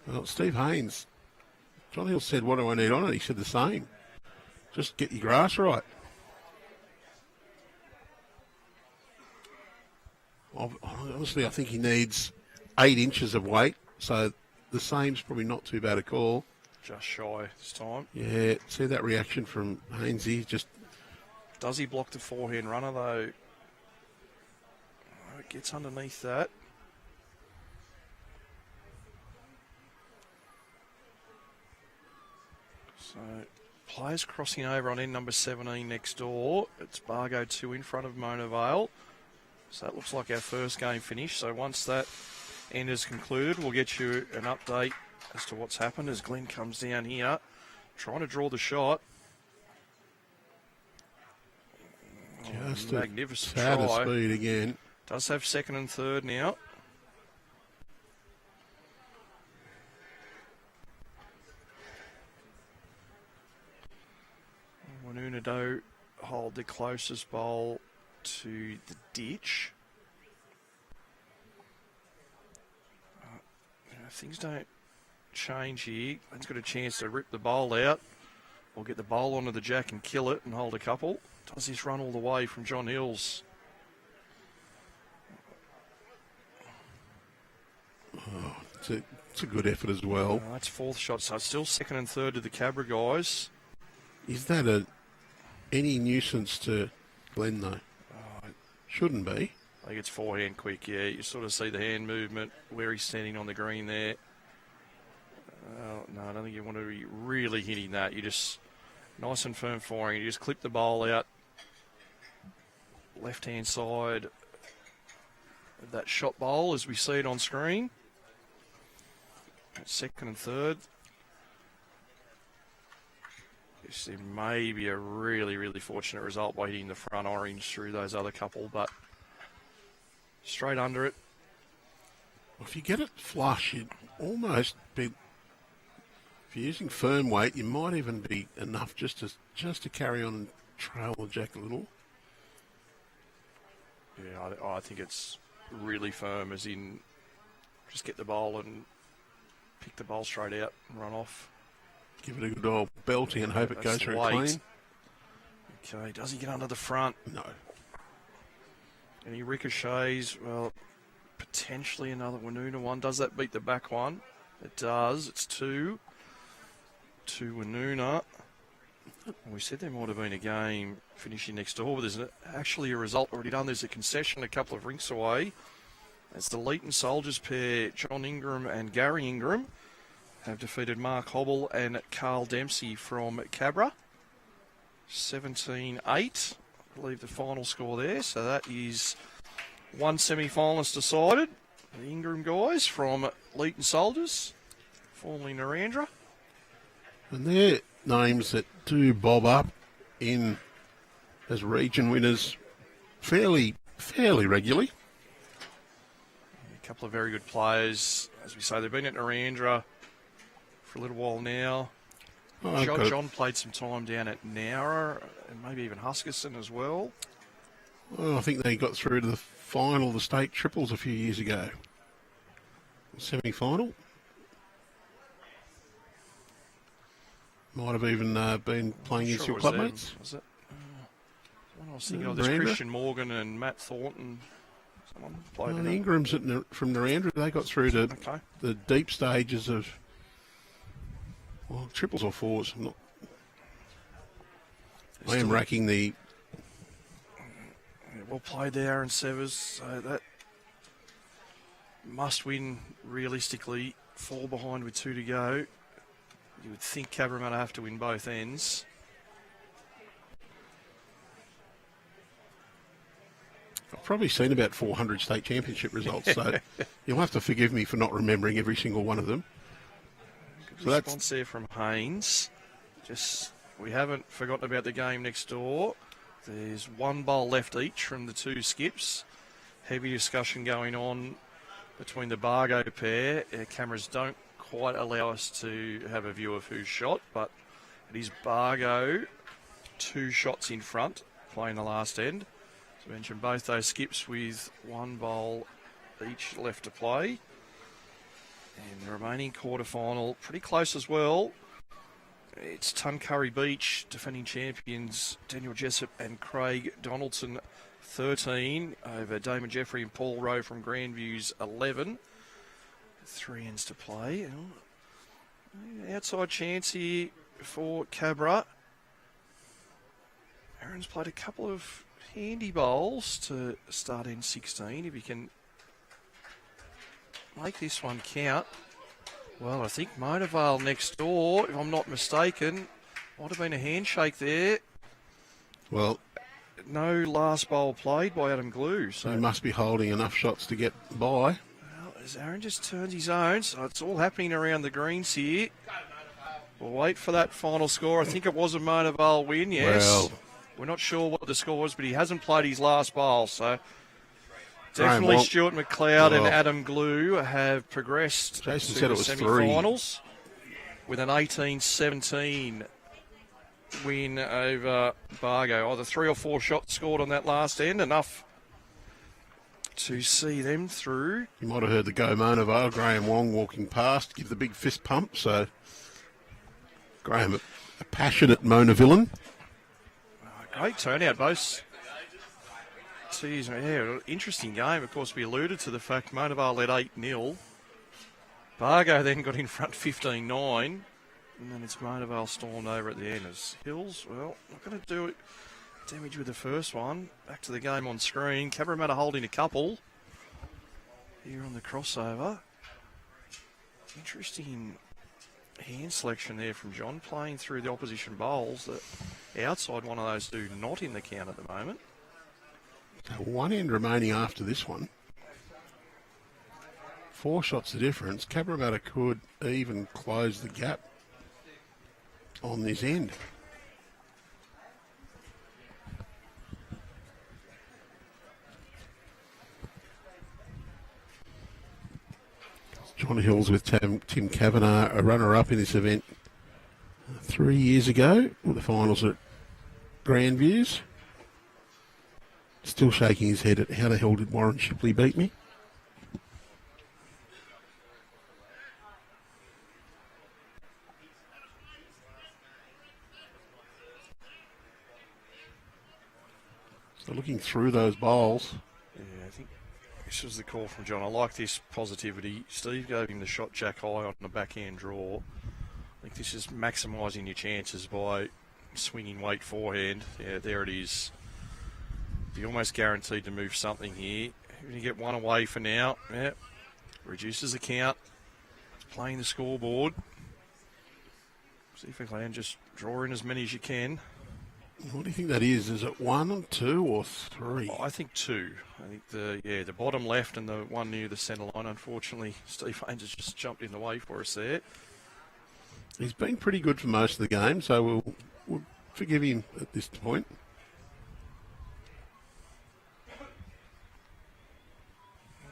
Well, Steve Haines, John Hill said, what do I need on it? He said the same. Just get your grass right. Honestly, I think he needs 8 inches of weight. So the same's probably not too bad a call. Just shy this time. Yeah, see that reaction from Haines. He just... Does he block the forehand runner, though? Oh, it gets underneath that. So, players crossing over on end number 17 next door. It's Bargo 2 in front of Mona Vale. So that looks like our first game finished. So once that end is concluded, we'll get you an update as to what's happened as Glenn comes down here, trying to draw the shot. Just magnificent a try. speed again. Does have second and third now. Woonona do hold the closest bowl to the ditch. Things don't change here. He's got a chance to rip the bowl out or get the bowl onto the jack and kill it and hold a couple. Does this run all the way from John Hills? Oh, it's a good effort as well. That's fourth shot, so it's still second and third to the Cabra guys. Is that any nuisance to Glenn, though? Shouldn't be. I think it's forehand quick, yeah. You sort of see the hand movement where he's standing on the green there. No, I don't think you want to be really hitting that. You just, nice and firm forehand. You just clip the bowl out. Left-hand side of that shot bowl as we see it on screen. Second and third. There may be a really, really fortunate result by hitting the front orange through those other couple, but straight under it. Well, if you get it flush, you'd almost be... If you're using firm weight, you might even be enough just to carry on and trail the jack a little. Yeah, I think it's really firm, as in just get the bowl and pick the bowl straight out and run off. Give it a good old belting and hope it goes through clean. Okay, does he get under the front? No. Any ricochets? Well, potentially another Woonona one. Does that beat the back one? It does. It's 2 to Woonona. We said there might have been a game finishing next door, but there's actually a result already done. There's a concession a couple of rinks away. It's the Leeton Soldiers pair, John Ingram and Gary Ingram, have defeated Mark Hobble and Carl Dempsey from Cabra. 17-8, I believe the final score there. So that is one semi-finalist decided. The Ingram guys from Leeton Soldiers, formerly Narandra. And they're names that do bob up in as region winners fairly regularly. A couple of very good players. As we say, they've been at Narandra for a little while now. John played some time down at Nowra and maybe even Huskerson as well. Well, I think they got through to the final of the state triples a few years ago. Semi-final. Might have even been playing against your clubmates. Was it? One I was thinking of, there's Christian Morgan and Matt Thornton. Someone played in Ingram's from Narandra. They got through to the deep stages of triples or fours. I am racking the... Well played there, Aaron Severs. So that must win realistically. 4 behind with 2 to go. You would think Cabra might have to win both ends. I've probably seen about 400 state championship results, so you'll have to forgive me for not remembering every single one of them. Good response there from Haines. We haven't forgotten about the game next door. There's 1 bowl left each from the 2 skips. Heavy discussion going on between the Bargo pair. Our cameras don't quite allow us to have a view of who's shot, but it is Bargo 2 shots in front, playing the last end. As I mentioned, both those skips with 1 bowl each left to play. And the remaining quarterfinal, pretty close as well. It's Tuncurry Beach, defending champions Daniel Jessup and Craig Donaldson, 13, over Damon Jeffrey and Paul Rowe from Grandview's 11. 3 ends to play. Outside chance here for Cabra. Arron's played a couple of handy bowls to start in 16. If he can make this one count. Well, I think Motorvale next door, if I'm not mistaken, might have been a handshake there. Well, no last bowl played by Adam Glue. So he must be holding enough shots to get by. Well, as Arron just turns his own, so it's all happening around the greens here. We'll wait for that final score. I think it was a Motorvale win, yes. Well, we're not sure what the score was, but he hasn't played his last bowl, so definitely Stuart McLeod and Adam Glue have progressed Jason to said the it was semi-finals with an 18-17 win over Bargo. Either 3 or 4 shots scored on that last end, enough to see them through. You might have heard the Go Monovale, Graham Wong walking past, give the big fist pump. So Graham, a passionate Mona villain. Great turnout, both. Geez, yeah, interesting game. Of course, we alluded to the fact Monovale led 8-0. Bargo then got in front 15-9. And then it's Monovale stormed over at the end. As Hills, well, not going to do it. Damage with the first one. Back to the game on screen. Cabra holding a couple here on the crossover. Interesting hand selection there from John, playing through the opposition bowls. The outside one of those do not in the count at the moment. So 1 end remaining after this one. 4 shots the difference. Cabra could even close the gap on this end. John Hills with Tim Kavanagh, a runner-up in this event 3 years ago, with the finals at Grandviews. Still shaking his head at how the hell did Warren Shipley beat me? So looking through those bowls. Yeah, I think this was the call from John. I like this positivity. Steve gave him the shot jack high on the backhand draw. I think this is maximising your chances by swinging weight forehand. Yeah, there it is. You're almost guaranteed to move something here. You're going to get one away for now. Yeah, reduces the count. It's playing the scoreboard. See if you can just draw in as many as you can. What do you think that is? Is it 1, 2 or 3? I think 2. I think the bottom left and the one near the centre line. Unfortunately, Steve Haines has just jumped in the way for us there. He's been pretty good for most of the game, so we'll forgive him at this point.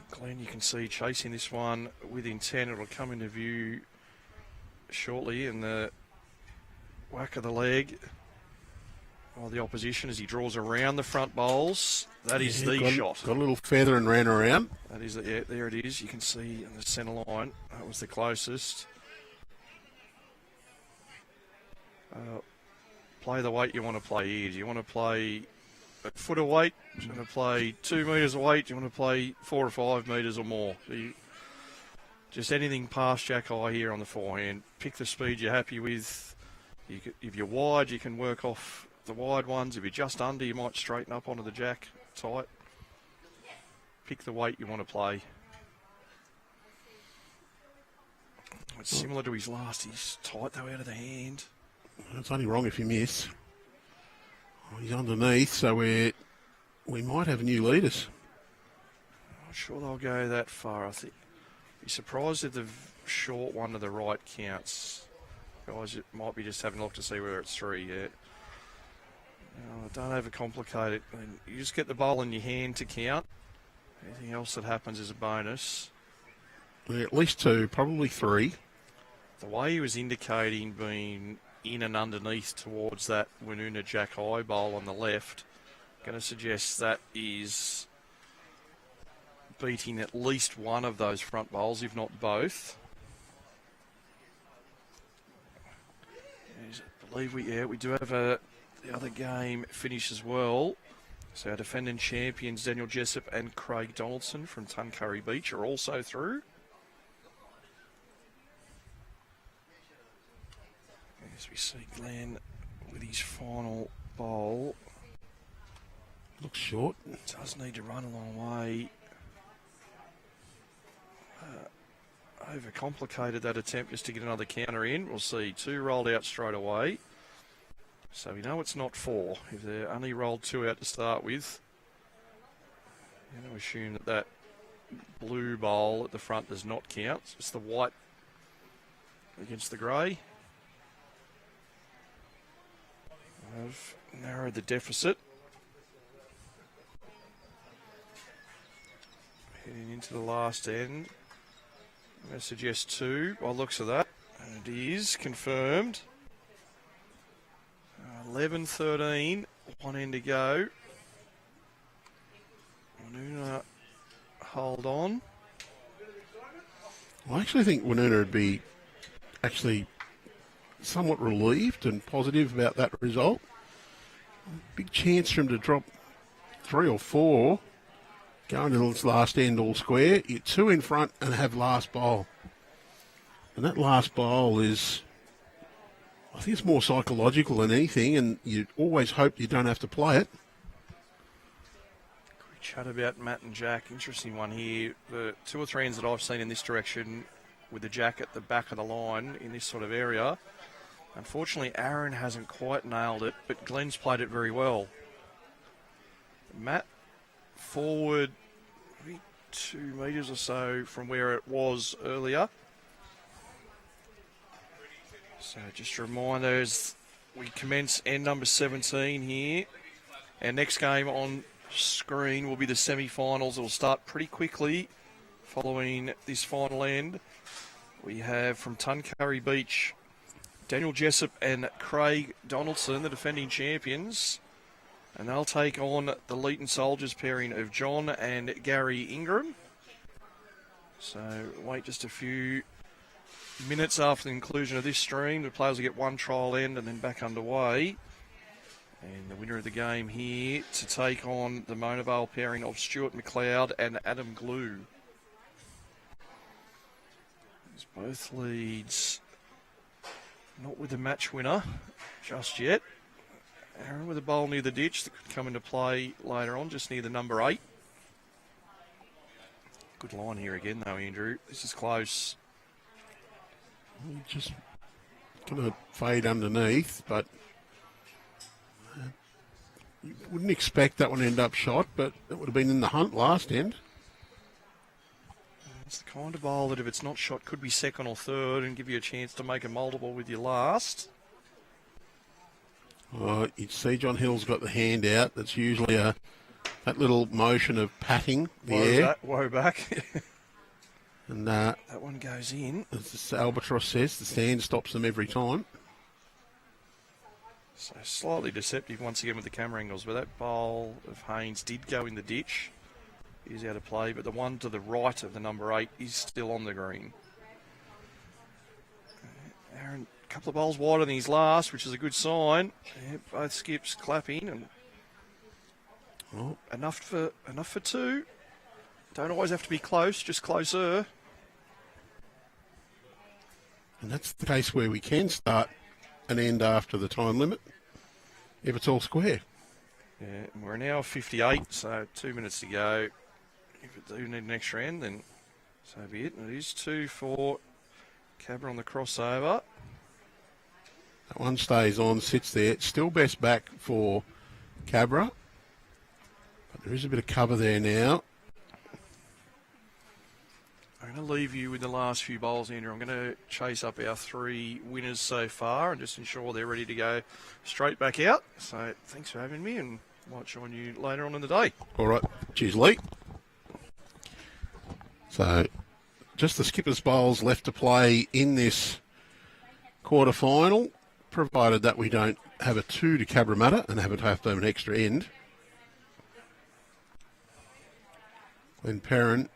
Glenn, you can see chasing this one with intent. It'll come into view shortly, and the whack of the leg of the opposition as he draws around the front bowls. That is the shot. Got a little feather and ran around. That is, yeah, there it is. You can see in the centre line. That was the closest. Play the weight you want to play here. Do you want to play a foot of weight? Do you want to play 2 metres of weight? Do you want to play 4 or 5 metres or more? Just anything past jack high here on the forehand. Pick the speed you're happy with. If you're wide, you can work off the wide ones. If you're just under, you might straighten up onto the jack tight. Pick the weight you want to play. It's similar to his last. He's tight though out of the hand. It's only wrong if you miss. He's underneath, so we might have new leaders. I'm not sure they'll go that far. I think. Be surprised if the short one to the right counts. Guys, it might be just having a look to see whether it's 3 yet. Don't overcomplicate it. You just get the bowl in your hand to count. Anything else that happens is a bonus. Yeah, at least 2, probably 3. The way he was indicating being in and underneath towards that Woonona Jack High bowl on the left, going to suggest that is beating at least one of those front bowls, if not both. I believe we do have the other game finish as well. So our defending champions Daniel Jessup and Craig Donaldson from Tuncurry Beach are also through. As we see Glenn with his final bowl. Looks short. Does need to run a long way. Overcomplicated that attempt just to get another counter in. We'll see. 2 rolled out straight away. So we know it's not 4. If they only rolled 2 out to start with, I'm going to assume that blue bowl at the front does not count. It's the white against the grey. I've narrowed the deficit. Heading into the last end. I'm going to suggest 2 by looks of that. And it is confirmed. 11-13, 1 end to go. Woonona hold on. I actually think Woonona would be actually somewhat relieved and positive about that result. Big chance for him to drop 3 or 4. Going to this last end all square. You're 2 in front and have last bowl. And that last bowl is, I think it's more psychological than anything, and you always hope you don't have to play it. We chat about Matt and Jack. Interesting one here. The 2 or 3 ends that I've seen in this direction with the Jack at the back of the line in this sort of area. Unfortunately, Arron hasn't quite nailed it, but Glenn's played it very well. Matt forward maybe 2 metres or so from where it was earlier. So just a reminder, as we commence end number 17 here. Our next game on screen will be the semi-finals. It will start pretty quickly following this final end. We have from Tuncurry Beach, Daniel Jessup and Craig Donaldson, the defending champions. And they'll take on the Leeton Soldiers pairing of John and Gary Ingram. So wait just a few minutes after the conclusion of this stream. The players will get 1 trial end and then back underway. And the winner of the game here to take on the Mona Vale pairing of Stuart McLeod and Adam Glue. There's both leads not with the match winner just yet. Arron with a bowl near the ditch that could come into play later on, just near the number 8. Good line here again, though, Andrew. This is close. Just going to fade underneath, but you wouldn't expect that one to end up shot, but it would have been in the hunt last end. It's the kind of bowl that if it's not shot could be second or third and give you a chance to make a multiple with your last. You'd see John Hill's got the hand out. That's usually that little motion of patting the air. Woe back. And that one goes in. As the Albatross says, the stand stops them every time. So slightly deceptive once again with the camera angles, but that bowl of Haines did go in the ditch. He's out of play, but the one to the right of the number 8 is still on the green. Arron, a couple of bowls wider than his last, which is a good sign. Yeah, both skips clapping, and enough for 2. Don't always have to be close, just closer. And that's the case where we can start an end after the time limit, if it's all square. Yeah, we're an hour 58, so 2 minutes to go. If it do need an extra end, then so be it. And it is 2 for Cabra on the crossover. That one stays on, sits there. It's still best back for Cabra, but there is a bit of cover there now. I'm going to leave you with the last few bowls, Andrew. I'm going to chase up our 3 winners so far and just ensure they're ready to go straight back out. So thanks for having me, and might join you later on in the day. All right. Cheers, Lee. So just the skipper's bowls left to play in this quarter-final, provided that we don't have a 2 to Cabramatta and have to have an extra end. Glenn Perrin,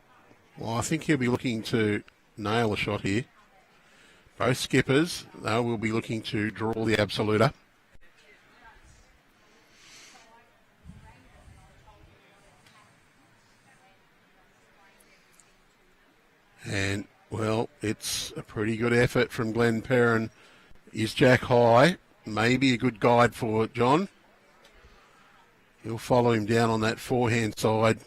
well, I think he'll be looking to nail a shot here. Both skippers, they will be looking to draw the absoluter. And, well, it's a pretty good effort from Glenn Perrin is Jack high. Maybe a good guide for John. He'll follow him down on that forehand side.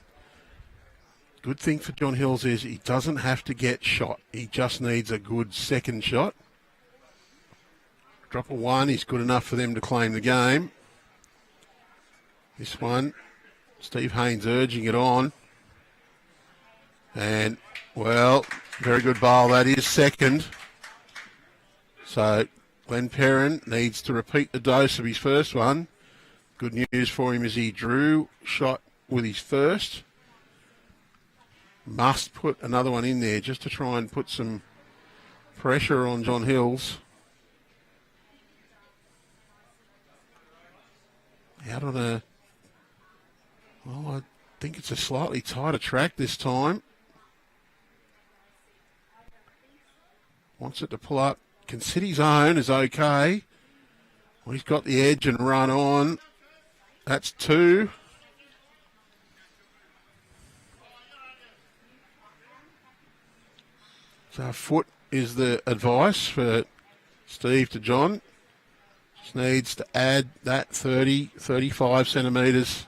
Good thing for John Hills is he doesn't have to get shot. He just needs a good second shot. Drop a 1 is good enough for them to claim the game. This one, Steve Haines urging it on. And, well, very good bowl. That is second. So Glenn Perrin needs to repeat the dose of his first one. Good news for him is he drew shot with his first. Must put another one in there just to try and put some pressure on John Hills. Out on a... Well, I think it's a slightly tighter track this time. Wants it to pull up. Can sit his own is okay. Well, he's got the edge and run on. That's 2. So a foot is the advice for Steve to John. Just needs to add that 30, 35 centimetres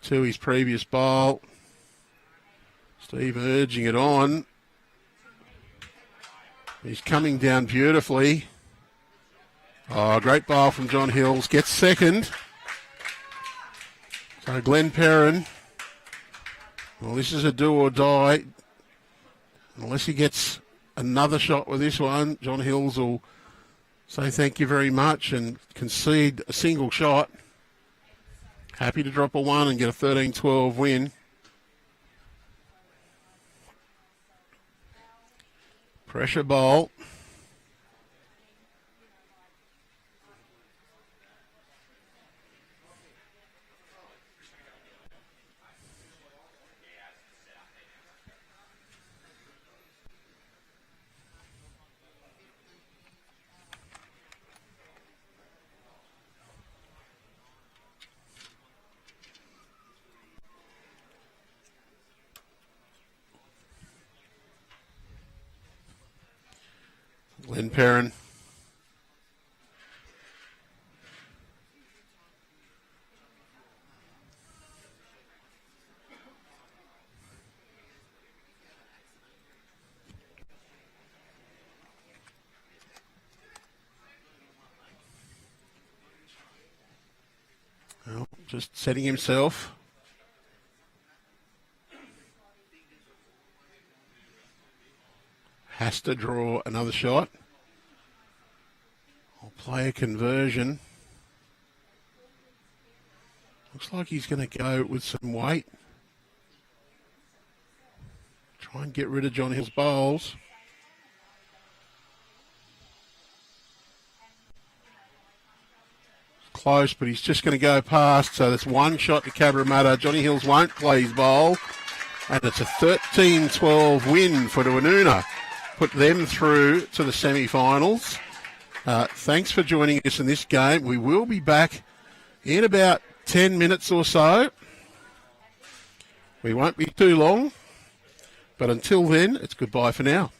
to his previous bowl. Steve urging it on. He's coming down beautifully. Oh, great bowl from John Hills. Gets second. So Glenn Perrin. Well, this is a do or die. Unless he gets another shot with this one, John Hills will say thank you very much and concede a single shot. Happy to drop a 1 and get a 13-12 win. Pressure bowl. Glenn Perrin. Well, just setting himself. Has to draw another shot. I'll play a conversion. Looks like he's going to go with some weight. Try and get rid of John Hill's bowls. Close, but he's just going to go past. So that's one shot to Cabra. Johnny Hills won't play his bowl. And it's a 13-12 win for Woonona. Put them through to the semi-finals. Thanks for joining us in this game. We will be back in about 10 minutes or so. We won't be too long. But until then, it's goodbye for now.